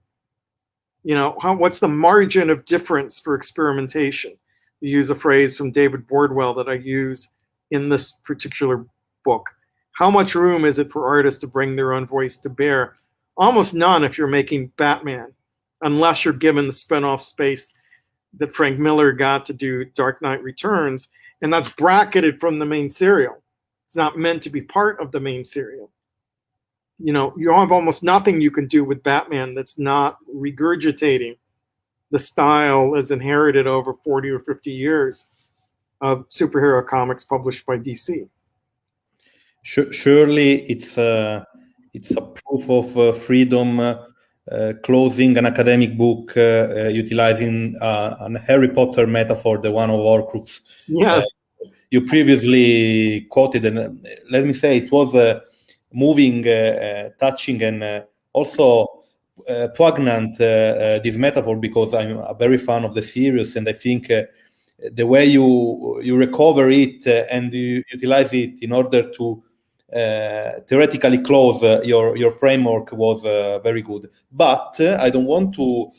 what's the margin of difference for experimentation? You use a phrase from David Bordwell that I use in this particular book. How much room is it for artists to bring their own voice to bear? Almost none if you're making Batman, unless you're given the spin-off space that Frank Miller got to do Dark Knight Returns, and that's bracketed from the main serial. It's not meant to be part of the main serial. You have almost nothing you can do with Batman that's not regurgitating the style as inherited over 40 or 50 years of superhero comics published by DC. Surely it's a proof of freedom closing an academic book utilizing a Harry Potter metaphor, the one of Horcrux. Yes. You previously quoted, and let me say it was moving, touching, and also poignant this metaphor, because I'm a very fan of the series, and I think the way you recover it and you utilize it in order to theoretically close your framework was very good. But I don't want to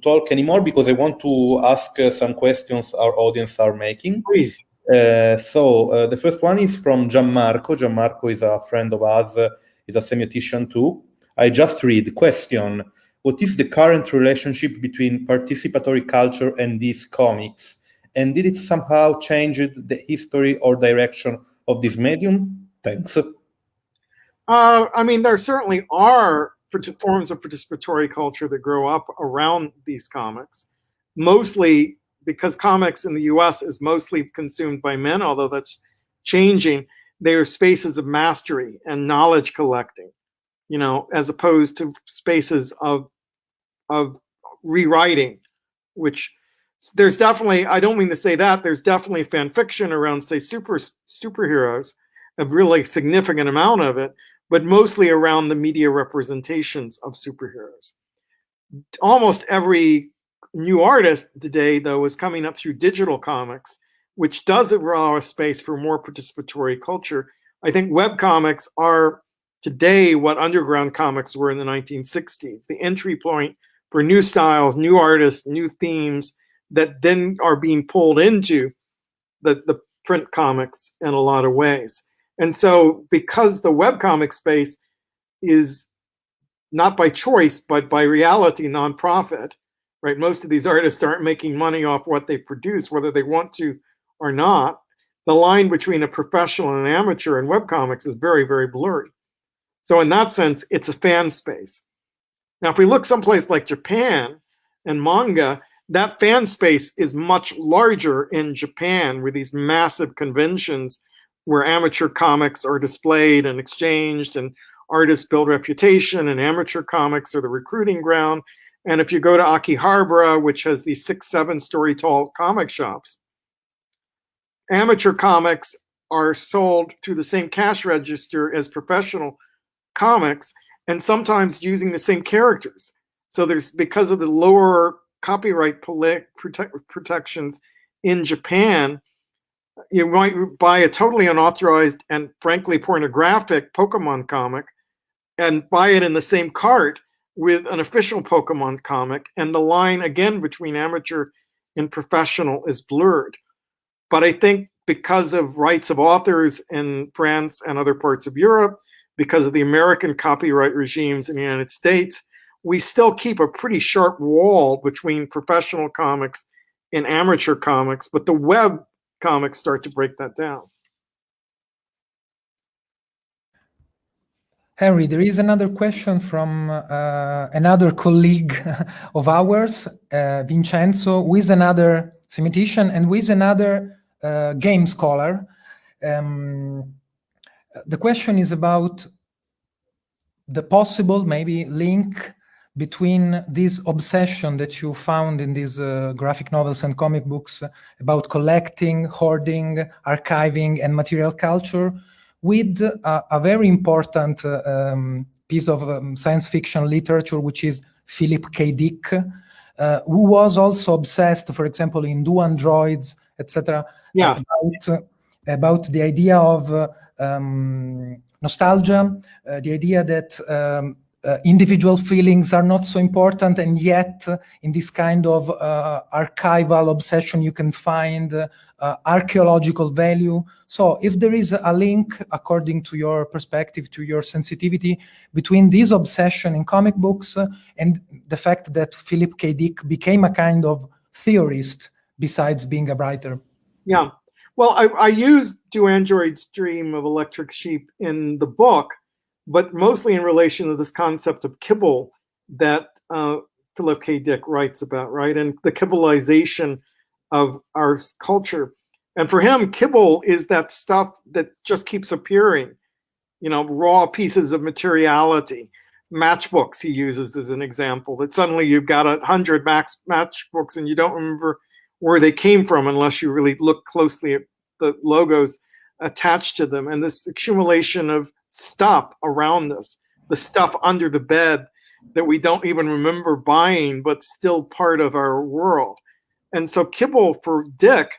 talk anymore, because I want to ask some questions our audience are making. Please. So the first one is from Gianmarco. Gianmarco is a friend of ours, is a semiotician too. I just read, question, what is the current relationship between participatory culture and these comics? And did it somehow change the history or direction of this medium? Thanks. I mean, there certainly are forms of participatory culture that grow up around these comics, mostly because comics in the US is mostly consumed by men, although that's changing. They are spaces of mastery and knowledge collecting, you know, as opposed to spaces of rewriting, which there's definitely, I don't mean to say that, there's definitely fan fiction around, say, superheroes, a really significant amount of it, but mostly around the media representations of superheroes. Almost every new artist today, though, is coming up through digital comics, which does allow a space for more participatory culture. I think webcomics are today what underground comics were in the 1960s, the entry point for new styles, new artists, new themes that then are being pulled into the print comics in a lot of ways. And so because the webcomic space is not by choice, but by reality, nonprofit, right? Most of these artists aren't making money off what they produce, whether they want to or not. The line between a professional and an amateur in webcomics is very, very blurry. So in that sense, it's a fan space. Now, if we look someplace like Japan and manga, that fan space is much larger in Japan, with these massive conventions where amateur comics are displayed and exchanged, and artists build reputation, and amateur comics are the recruiting ground. And if you go to Akihabara, which has these 6-7 story tall comic shops, amateur comics are sold through the same cash register as professional comics, and sometimes using the same characters. So there's, because of the lower copyright protections in Japan, you might buy a totally unauthorized and frankly pornographic Pokemon comic and buy it in the same cart with an official Pokemon comic, and the line again between amateur and professional is blurred. But I think because of rights of authors in France and other parts of Europe, because of the American copyright regimes in the United States, we still keep a pretty sharp wall between professional comics and amateur comics, but the web comics start to break that down. Henry, there is another question from another colleague of ours, Vincenzo, who is another semiotician and who is another game scholar. The question is about the possible, maybe, link between this obsession that you found in these graphic novels and comic books about collecting, hoarding, archiving, and material culture with a very important piece of science fiction literature, which is Philip K. Dick, who was also obsessed, for example, in Do Androids, etc., Yes. about the idea of nostalgia, the idea that individual feelings are not so important, and yet in this kind of archival obsession you can find archaeological value. So if there is a link, according to your perspective, to your sensitivity, between this obsession in comic books and the fact that Philip K. Dick became a kind of theorist besides being a writer. Yeah. Well, I used Do Androids Dream of Electric Sheep in the book, but mostly in relation to this concept of kibble that Philip K. Dick writes about, right? And the kibbleization of our culture. And for him, kibble is that stuff that just keeps appearing, you know, raw pieces of materiality. Matchbooks he uses as an example, that suddenly you've got 100 matchbooks and you don't remember where they came from unless you really look closely at the logos attached to them. And this accumulation of stuff around us, the stuff under the bed. that we don't even remember buying, but still part of our world. And so kibble for Dick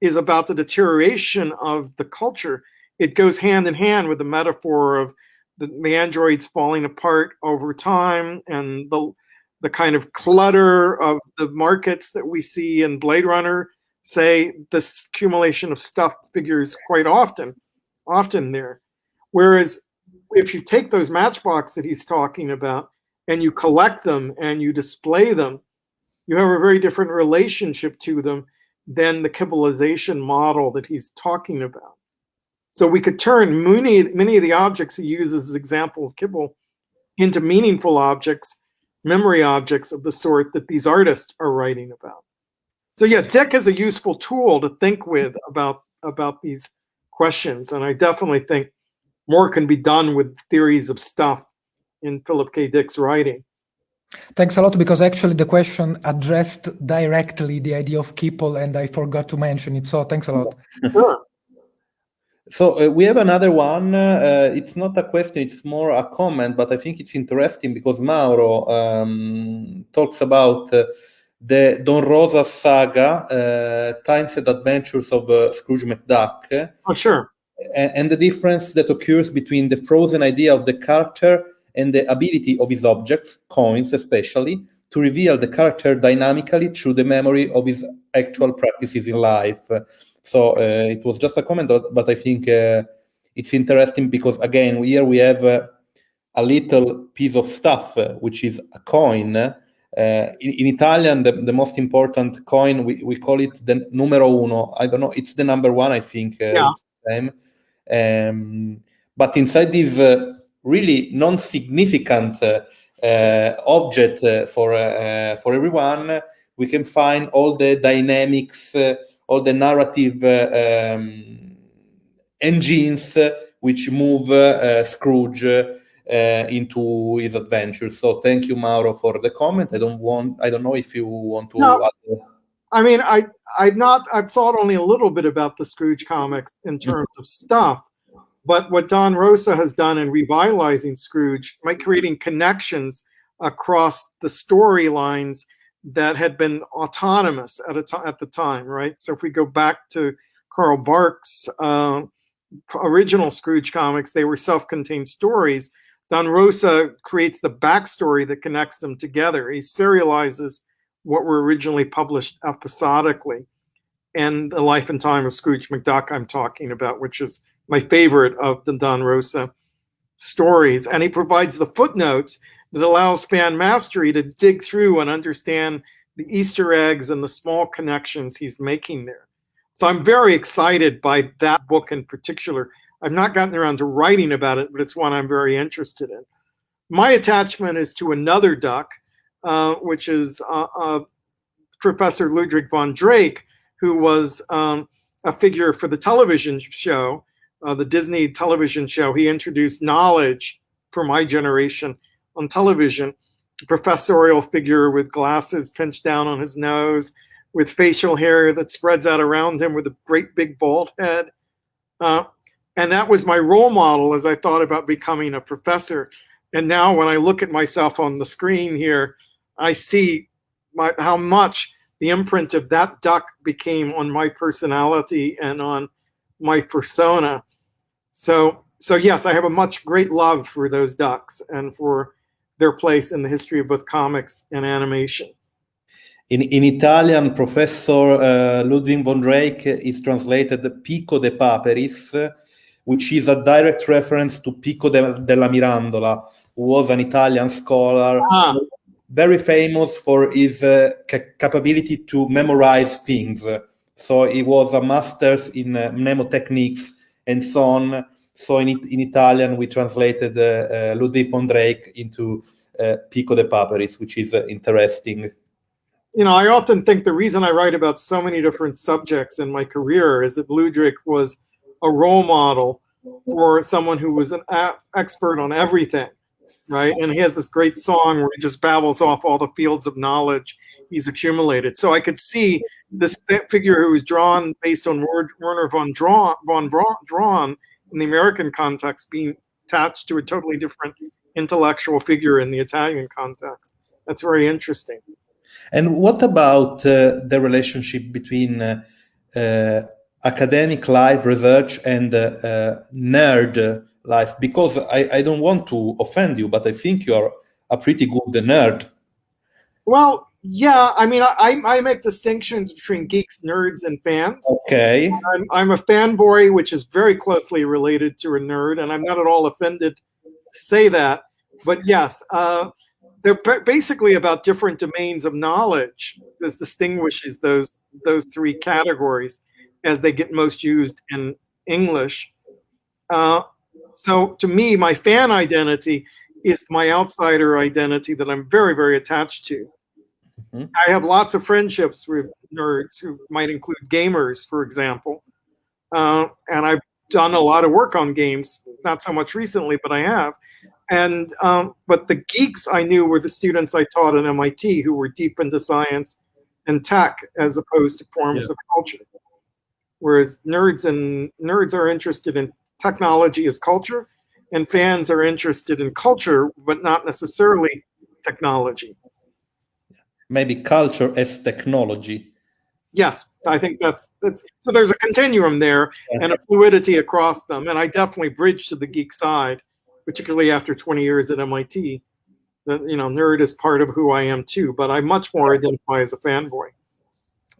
is about the deterioration of the culture. It goes hand in hand with the metaphor of the androids falling apart over time, and the kind of clutter of the markets that we see in Blade Runner. Say this accumulation of stuff figures quite often there. Whereas if you take those Matchbox that he's talking about and you collect them and you display them, you have a very different relationship to them than the kibblization model that he's talking about. So we could turn many of the objects he uses as an example of kibble into meaningful objects, memory objects of the sort that these artists are writing about. So yeah, Dick is a useful tool to think with about these questions, and I definitely think more can be done with theories of stuff in Philip K. Dick's writing. Thanks a lot, because actually the question addressed directly the idea of kibble, and I forgot to mention it. So thanks a lot. Sure. So we have another one. It's not a question, it's more a comment, but I think it's interesting because Mauro talks about the Don Rosa saga, Times and Adventures of Scrooge McDuck. Oh, sure. And the difference that occurs between the frozen idea of the character and the ability of his objects, coins especially, to reveal the character dynamically through the memory of his actual practices in life. So it was just a comment, but I think it's interesting because, again, here we have a little piece of stuff, which is a coin. In Italian, the most important coin, we call it the numero uno. I don't know, it's the number one, I think. Yeah. But inside this really non-significant object for everyone, we can find all the dynamics, all the narrative engines which move Scrooge into his adventures. So thank you, Mauro, for the comment. I don't know if you want to add. I mean, I've thought only a little bit about the Scrooge comics in terms of stuff, but what Don Rosa has done in revitalizing Scrooge by creating connections across the storylines that had been autonomous at the time, right? So if we go back to Carl Barks' original Scrooge comics, they were self-contained stories. Don Rosa creates the backstory that connects them together. He serializes what were originally published episodically. And The Life and Time of Scrooge McDuck I'm talking about, which is my favorite of the Don Rosa stories. And he provides the footnotes that allows fan mastery to dig through and understand the Easter eggs and the small connections he's making there. So I'm very excited by that book in particular. I've not gotten around to writing about it, but it's one I'm very interested in. My attachment is to another duck, which is Professor Ludwig von Drake, who was a figure for the television show, the Disney television show. He introduced knowledge for my generation on television. A professorial figure with glasses pinched down on his nose, with facial hair that spreads out around him, with a great big bald head. And that was my role model as I thought about becoming a professor. And now when I look at myself on the screen here, I see how much the imprint of that duck became on my personality and on my persona. So yes, I have a much great love for those ducks and for their place in the history of both comics and animation. In Italian, Professor Ludwig von Drake is translated Pico de Paperis, which is a direct reference to Pico della Mirandola, who was an Italian scholar, very famous for his capability to memorize things. So he was a master in mnemotechniques and so on. So in Italian, we translated Ludwig von Drake into Pico de Paperis, which is interesting. You know, I often think the reason I write about so many different subjects in my career is that Ludwig was a role model for someone who was an expert on everything, right? And he has this great song where he just babbles off all the fields of knowledge he's accumulated. So I could see this figure who was drawn based on Werner von Braun in the American context being attached to a totally different intellectual figure in the Italian context. That's very interesting. And what about the relationship between academic life, research, and nerd life? Because I don't want to offend you, but I think you're a pretty good nerd. Well, yeah, I mean, I make distinctions between geeks, nerds, and fans. Okay. I'm a fanboy, which is very closely related to a nerd, and I'm not at all offended to say that. But yes, they're basically about different domains of knowledge. This distinguishes those three categories as they get most used in English. So to me, my fan identity is my outsider identity that I'm very, very attached to. Mm-hmm. I have lots of friendships with nerds who might include gamers, for example. And I've done a lot of work on games, not so much recently, but I have. And but the geeks I knew were the students I taught at MIT who were deep into science and tech as opposed to forms of culture. Whereas nerds are interested in technology as culture, and fans are interested in culture, but not necessarily technology. Maybe culture as technology. Yes, I think that's so there's a continuum there and a fluidity across them. And I definitely bridge to the geek side, particularly after 20 years at MIT. Nerd is part of who I am too, but I much more identify as a fanboy.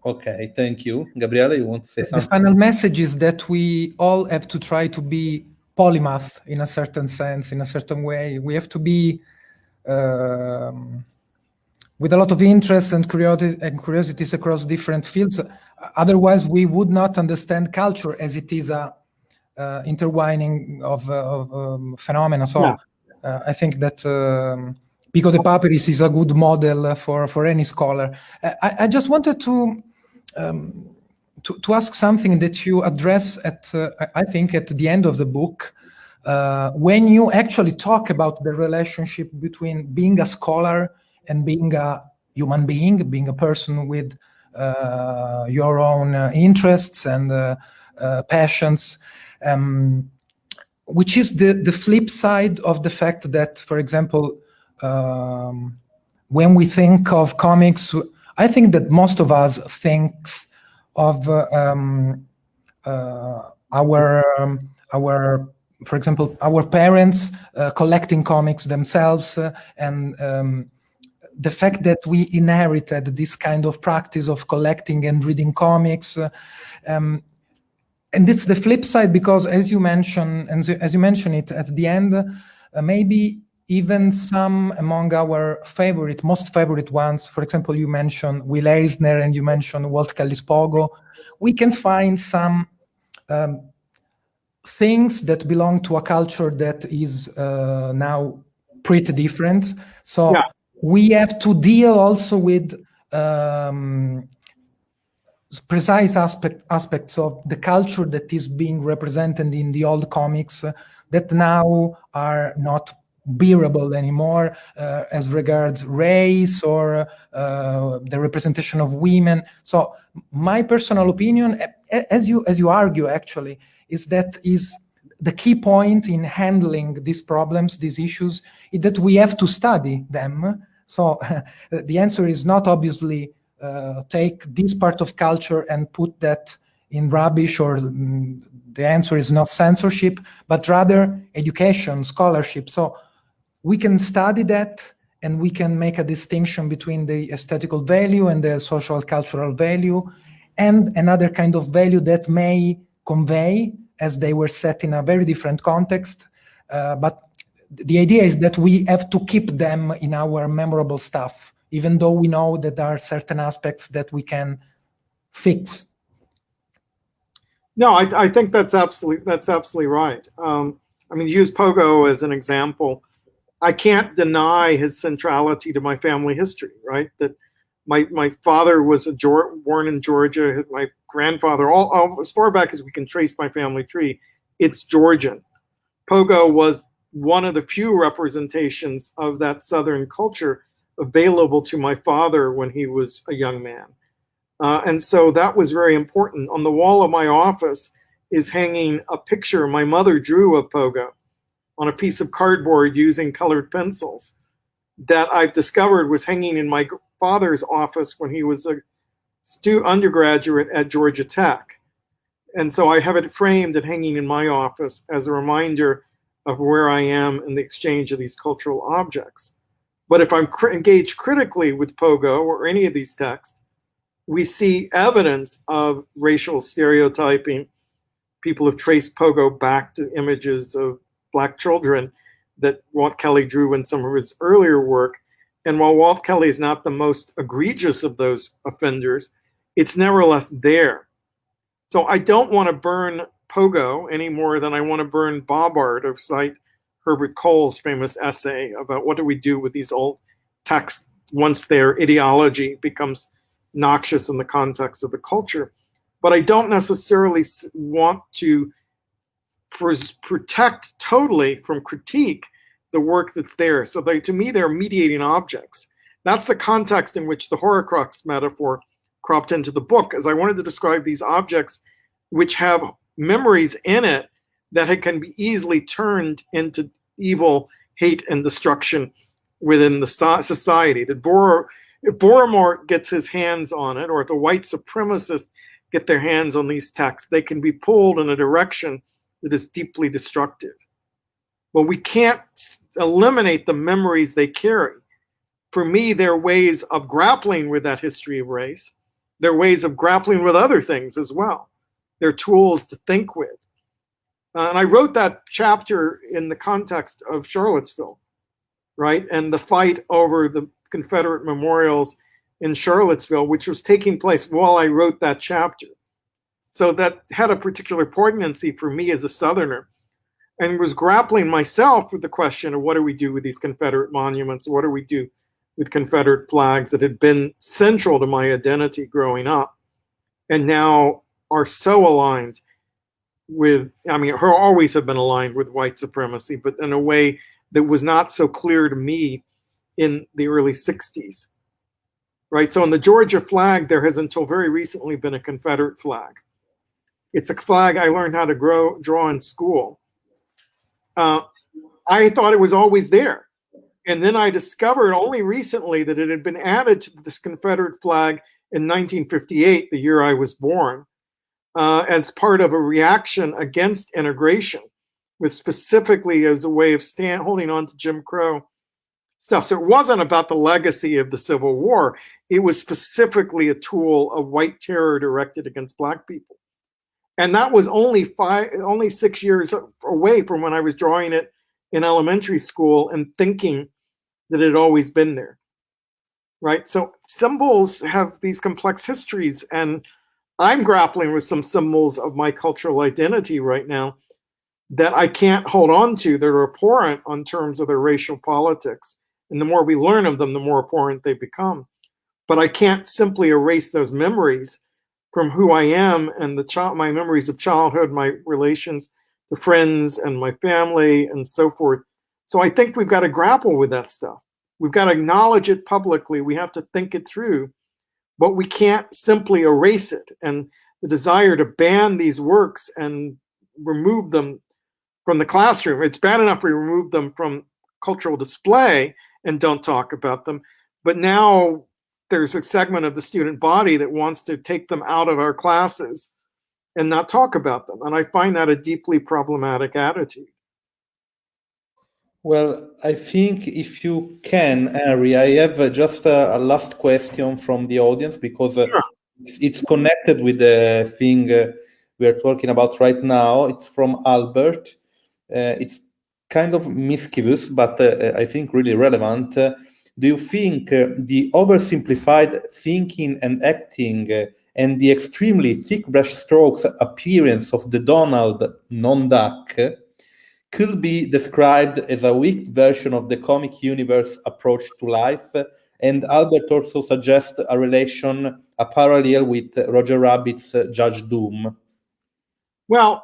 Okay, thank you. Gabriele, you want to say something? The final message is that we all have to try to be polymath in a certain sense, in a certain way. We have to be with a lot of interest and curiosities across different fields. Otherwise, we would not understand culture as it is a intertwining of phenomena. So I think that Pico de Paperis is a good model for any scholar. I just wanted to ask something that you address I think at the end of the book, when you actually talk about the relationship between being a scholar and being a human being a person with your own interests and passions, which is the flip side of the fact that, for example, when we think of comics, I think that most of us thinks of for example, our parents collecting comics themselves, and the fact that we inherited this kind of practice of collecting and reading comics. And it's the flip side, because as you mention it at the end, maybe even some among our most favorite ones, for example, you mentioned Will Eisner and you mentioned Walt Kelly Spogo, we can find some things that belong to a culture that is now pretty different. So we have to deal also with precise aspects of the culture that is being represented in the old comics that now are not bearable anymore, as regards race or the representation of women. So my personal opinion, as you argue actually, is that is the key point in handling these problems, these issues, is that we have to study them. So the answer is not obviously take this part of culture and put that in rubbish, or the answer is not censorship, but rather education, scholarship. So we can study that and we can make a distinction between the aesthetical value and the social cultural value and another kind of value that may convey, as they were set in a very different context. But the idea is that we have to keep them in our memorable stuff, even though we know that there are certain aspects that we can fix. No, I think that's absolutely right. I mean, use Pogo as an example. I can't deny his centrality to my family history, right? That my father was born in Georgia. My grandfather, all as far back as we can trace my family tree, it's Georgian. Pogo was one of the few representations of that Southern culture available to my father when he was a young man. And so that was very important. On the wall of my office is hanging a picture my mother drew of Pogo. on a piece of cardboard using colored pencils that I've discovered was hanging in my father's office when he was a undergraduate at Georgia Tech. And so I have it framed and hanging in my office as a reminder of where I am in the exchange of these cultural objects. But if I'm engaged critically with Pogo or any of these texts, we see evidence of racial stereotyping. People have traced Pogo back to images of Black children that Walt Kelly drew in some of his earlier work. And while Walt Kelly is not the most egregious of those offenders, it's nevertheless there. So I don't want to burn Pogo any more than I want to burn Bobbart, or cite Herbert Cole's famous essay about what do we do with these old texts once their ideology becomes noxious in the context of the culture. But I don't necessarily want to protect totally from critique the work that's there. So to me, they're mediating objects. That's the context in which the Horcrux metaphor cropped into the book, as I wanted to describe these objects which have memories in it that can be easily turned into evil, hate, and destruction within the society. If Voronoi gets his hands on it, or if the white supremacists get their hands on these texts, they can be pulled in a direction that is deeply destructive. But we can't eliminate the memories they carry. For me, they're ways of grappling with that history of race. They're ways of grappling with other things as well. They're tools to think with. And I wrote that chapter in the context of Charlottesville, right? And the fight over the Confederate memorials in Charlottesville, which was taking place while I wrote that chapter. So that had a particular poignancy for me as a Southerner, and was grappling myself with the question of what do we do with these Confederate monuments? What do we do with Confederate flags that had been central to my identity growing up, and now are so aligned with, always have been aligned with white supremacy, but in a way that was not so clear to me in the early 60s, right? So in the Georgia flag, there has until very recently been a Confederate flag. It's a flag I learned how to draw in school. I thought it was always there. And then I discovered only recently that it had been added to this Confederate flag in 1958, the year I was born, as part of a reaction against integration, with specifically as a way of holding on to Jim Crow stuff. So it wasn't about the legacy of the Civil War. It was specifically a tool of white terror directed against Black people. And that was only 6 years away from when I was drawing it in elementary school and thinking that it had always been there, right? So symbols have these complex histories, and I'm grappling with some symbols of my cultural identity right now that I can't hold on to, that are abhorrent on terms of their racial politics. And the more we learn of them, the more abhorrent they become. But I can't simply erase those memories from who I am and my memories of childhood, my relations to friends and my family and so forth. So I think we've got to grapple with that stuff. We've got to acknowledge it publicly. We have to think it through, but we can't simply erase it. And the desire to ban these works and remove them from the classroom, it's bad enough we remove them from cultural display and don't talk about them, but now there's a segment of the student body that wants to take them out of our classes and not talk about them. And I find that a deeply problematic attitude. Well, I think if you can, Henry, I have just a last question from the audience, because Sure. it's connected with the thing we are talking about right now. It's from Albert. It's kind of mischievous, but I think really relevant. Do you think the oversimplified thinking and acting and the extremely thick brushstrokes appearance of the Donald non-duck could be described as a weak version of the comic universe approach to life? And Albert also suggests a relation, a parallel with Roger Rabbit's Judge Doom. Well,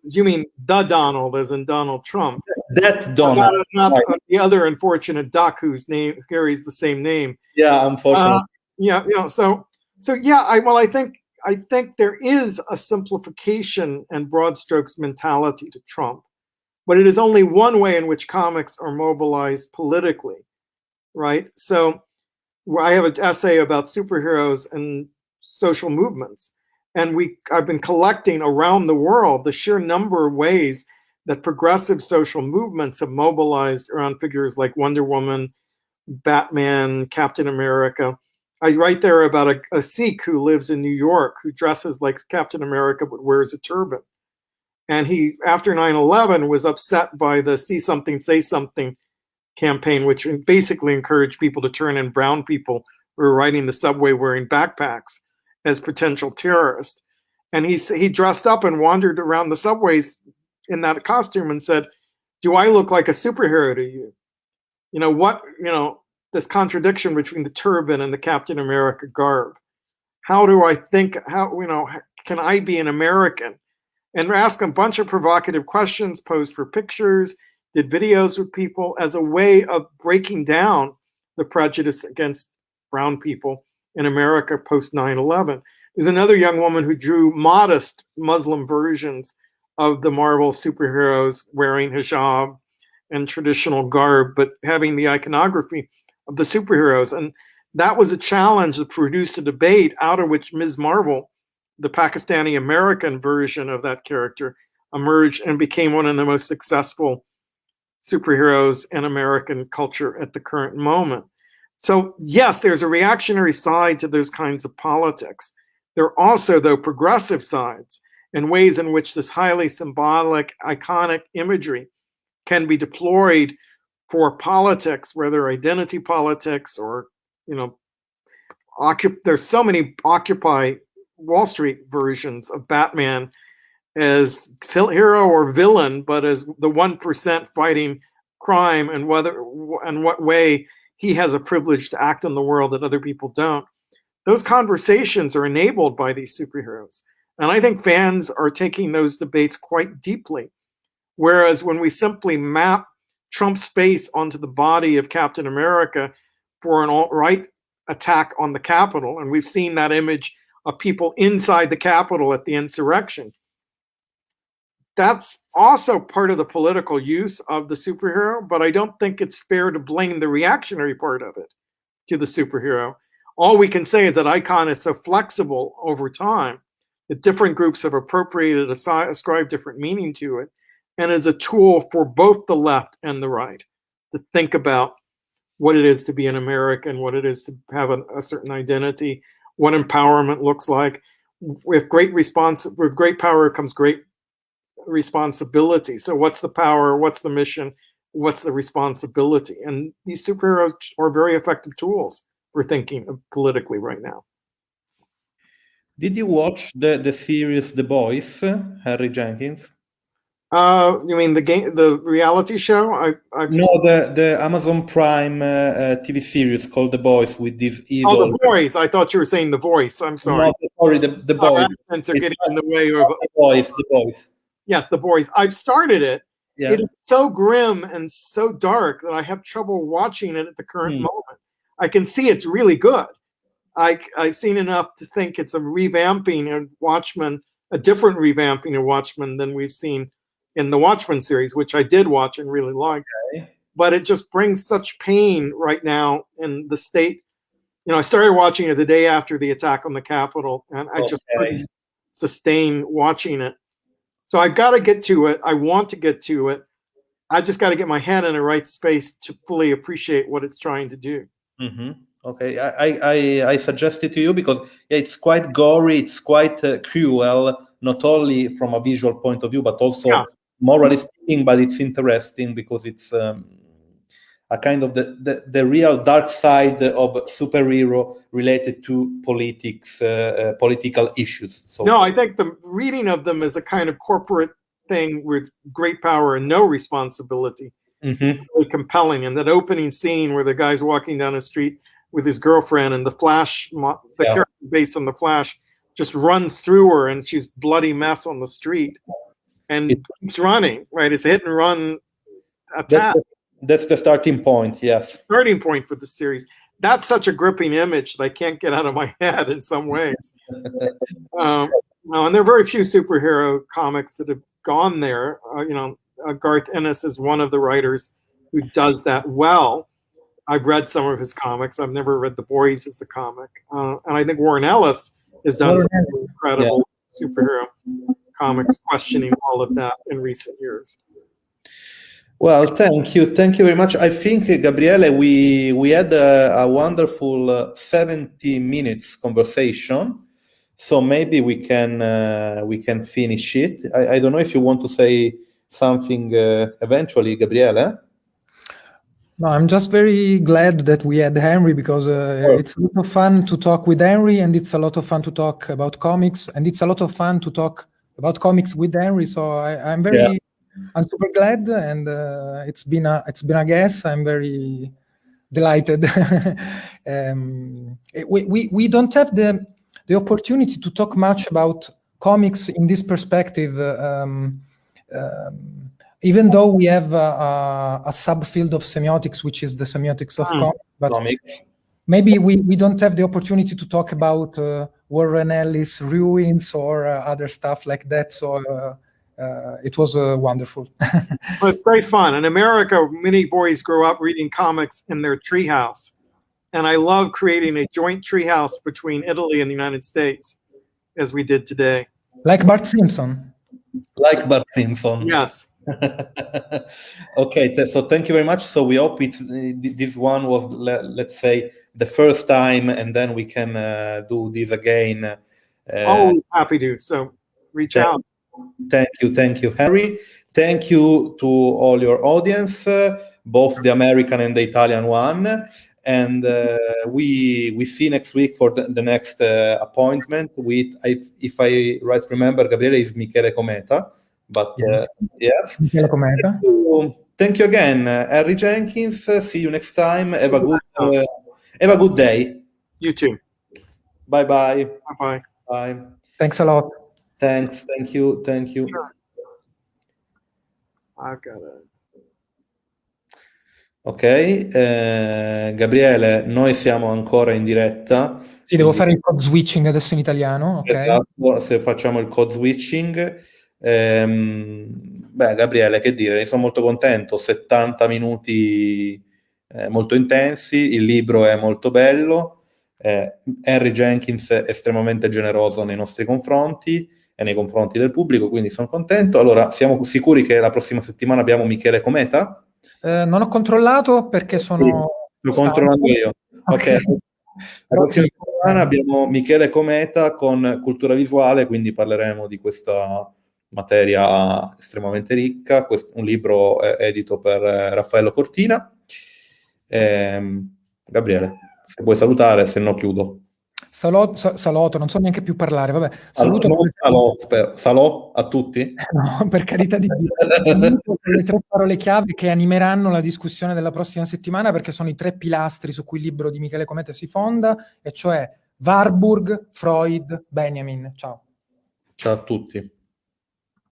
you mean the Donald, as in Donald Trump? That Donald, not right. The other unfortunate duck whose name carries the same name. Yeah, unfortunately. I think there is a simplification and broad strokes mentality to Trump. but it is only one way in which comics are mobilized politically, right? So I have an essay about superheroes and social movements, and I've been collecting around the world the sheer number of ways that progressive social movements have mobilized around figures like Wonder Woman, Batman, Captain America. I write there about a Sikh who lives in New York who dresses like Captain America but wears a turban. And he, after 9/11, was upset by the See Something, Say Something campaign, which basically encouraged people to turn in brown people who were riding the subway wearing backpacks as potential terrorists. And he dressed up and wandered around the subways in that costume and said, "Do I look like a superhero to you? This contradiction between the turban and the Captain America garb. How do I think, can I be an American?" And ask a bunch of provocative questions, posed for pictures, did videos with people as a way of breaking down the prejudice against brown people in America post 9/11. There's another young woman who drew modest Muslim versions of the Marvel superheroes wearing hijab and traditional garb, but having the iconography of the superheroes. And that was a challenge that produced a debate out of which Ms. Marvel, the Pakistani American version of that character, emerged and became one of the most successful superheroes in American culture at the current moment. So yes, there's a reactionary side to those kinds of politics. There are also, though, progressive sides and ways in which this highly symbolic, iconic imagery can be deployed for politics, whether identity politics or, there's so many Occupy Wall Street versions of Batman as hero or villain, but as the 1% fighting crime, and what way he has a privilege to act in the world that other people don't. Those conversations are enabled by these superheroes. And I think fans are taking those debates quite deeply. Whereas when we simply map Trump's face onto the body of Captain America for an alt-right attack on the Capitol, and we've seen that image of people inside the Capitol at the insurrection, that's also part of the political use of the superhero, but I don't think it's fair to blame the reactionary part of it to the superhero. All we can say is that icon is so flexible over time that different groups have appropriated, ascribed different meaning to it, and is a tool for both the left and the right to think about what it is to be an American, what it is to have a certain identity, what empowerment looks like. With great power comes great responsibility. So what's the power? What's the mission? What's the responsibility? And these superheroes are very effective tools for thinking politically right now. Did you watch the series The Boys, Harry Jenkins? You mean the reality show? No, the Amazon Prime TV series called The Boys with this evil. Oh, The Boys. I thought you were saying The Voice. I'm sorry. No, sorry, the Boys. Accents are getting in the way of The Boys. Yes, The Boys. I've started it. Yeah. It is so grim and so dark that I have trouble watching it at the current moment. I can see it's really good. I've seen enough to think it's a revamping of Watchmen, a different revamping of Watchmen than we've seen in the Watchmen series, which I did watch and really liked. Okay. But it just brings such pain right now in the state. I started watching it the day after the attack on the Capitol, and I just couldn't sustain watching it. So I've got to get to it. I want to get to it. I just got to get my head in the right space to fully appreciate what it's trying to do. Mm-hmm. Okay, I suggest it to you because it's quite gory, it's quite cruel, not only from a visual point of view, but also morally speaking, but it's interesting because it's a kind of the real dark side of superhero related to politics, political issues. So no, I think the reading of them is a kind of corporate thing with great power and no responsibility. Mm-hmm. Really compelling. And that opening scene where the guy's walking down the street with his girlfriend and the Flash, the character based on the Flash, just runs through her and she's bloody mess on the street and keeps running, right? It's a hit and run attack. That's the starting point, yes. Starting point for the series. That's such a gripping image that I can't get out of my head in some ways. And there are very few superhero comics that have gone there. Garth Ennis is one of the writers who does that well. I've read some of his comics. I've never read The Boys as a comic. And I think Warren Ellis has done some incredible superhero comics questioning all of that in recent years. Well, thank you very much. I think, Gabriele, we had a wonderful 70 minutes conversation, so maybe we can finish it. I don't know if you want to say something eventually, Gabriele. No, I'm just very glad that we had Henry, because it's a lot of fun to talk with Henry, and it's a lot of fun to talk about comics, and it's a lot of fun to talk about comics with Henry. So I'm super glad, and it's been a guess. I'm very delighted. We don't have the opportunity to talk much about comics in this perspective. Even though we have a subfield of semiotics, which is the semiotics of comics, but maybe we don't have the opportunity to talk about Warren Ellis ruins or other stuff like that. So it was wonderful. Well, it's great fun. In America, many boys grow up reading comics in their treehouse. And I love creating a joint treehouse between Italy and the United States, as we did today. Like Bart Simpson. Like Bart Simpson. Yes. Okay, so thank you very much. So we hope this one was, let's say, the first time, and then we can do this again. Always happy to. So reach out. Thank you, Harry. Thank you to all your audience, both the American and the Italian one. And we see next week for the next appointment with, if I right remember, Gabriele, is Michele Cometa. But yes. Michele Cometa. Thank you again, Harry Jenkins. See you next time. Have a good day. You too. Bye-bye. Bye-bye. Bye. Thanks a lot. Thanks. Thank you. Sure. I've got it. Ok, Gabriele, noi siamo ancora in diretta. Sì, devo fare il code switching adesso in italiano, ok? Esatto, se facciamo il code switching. Beh, Gabriele, che dire, ne sono molto contento, 70 minuti molto intensi, il libro è molto bello, Henry Jenkins è estremamente generoso nei nostri confronti e nei confronti del pubblico, quindi sono contento. Allora, siamo sicuri che la prossima settimana abbiamo Michele Cometa? Non ho controllato perché sono... Lo controllando io. Ok. La prossima settimana abbiamo Michele Cometa con cultura visuale, quindi parleremo di questa materia estremamente ricca, un libro edito per Raffaello Cortina. Gabriele, se vuoi salutare, se no chiudo. Salotto, non so neanche più parlare, vabbè. Saluto Salò a tutti? No, per carità di Dio. Saluto le 3 parole chiave che animeranno la discussione della prossima settimana, perché sono i 3 pilastri su cui il libro di Michele Cometa si fonda, e cioè Warburg, Freud, Benjamin. Ciao. Ciao a tutti.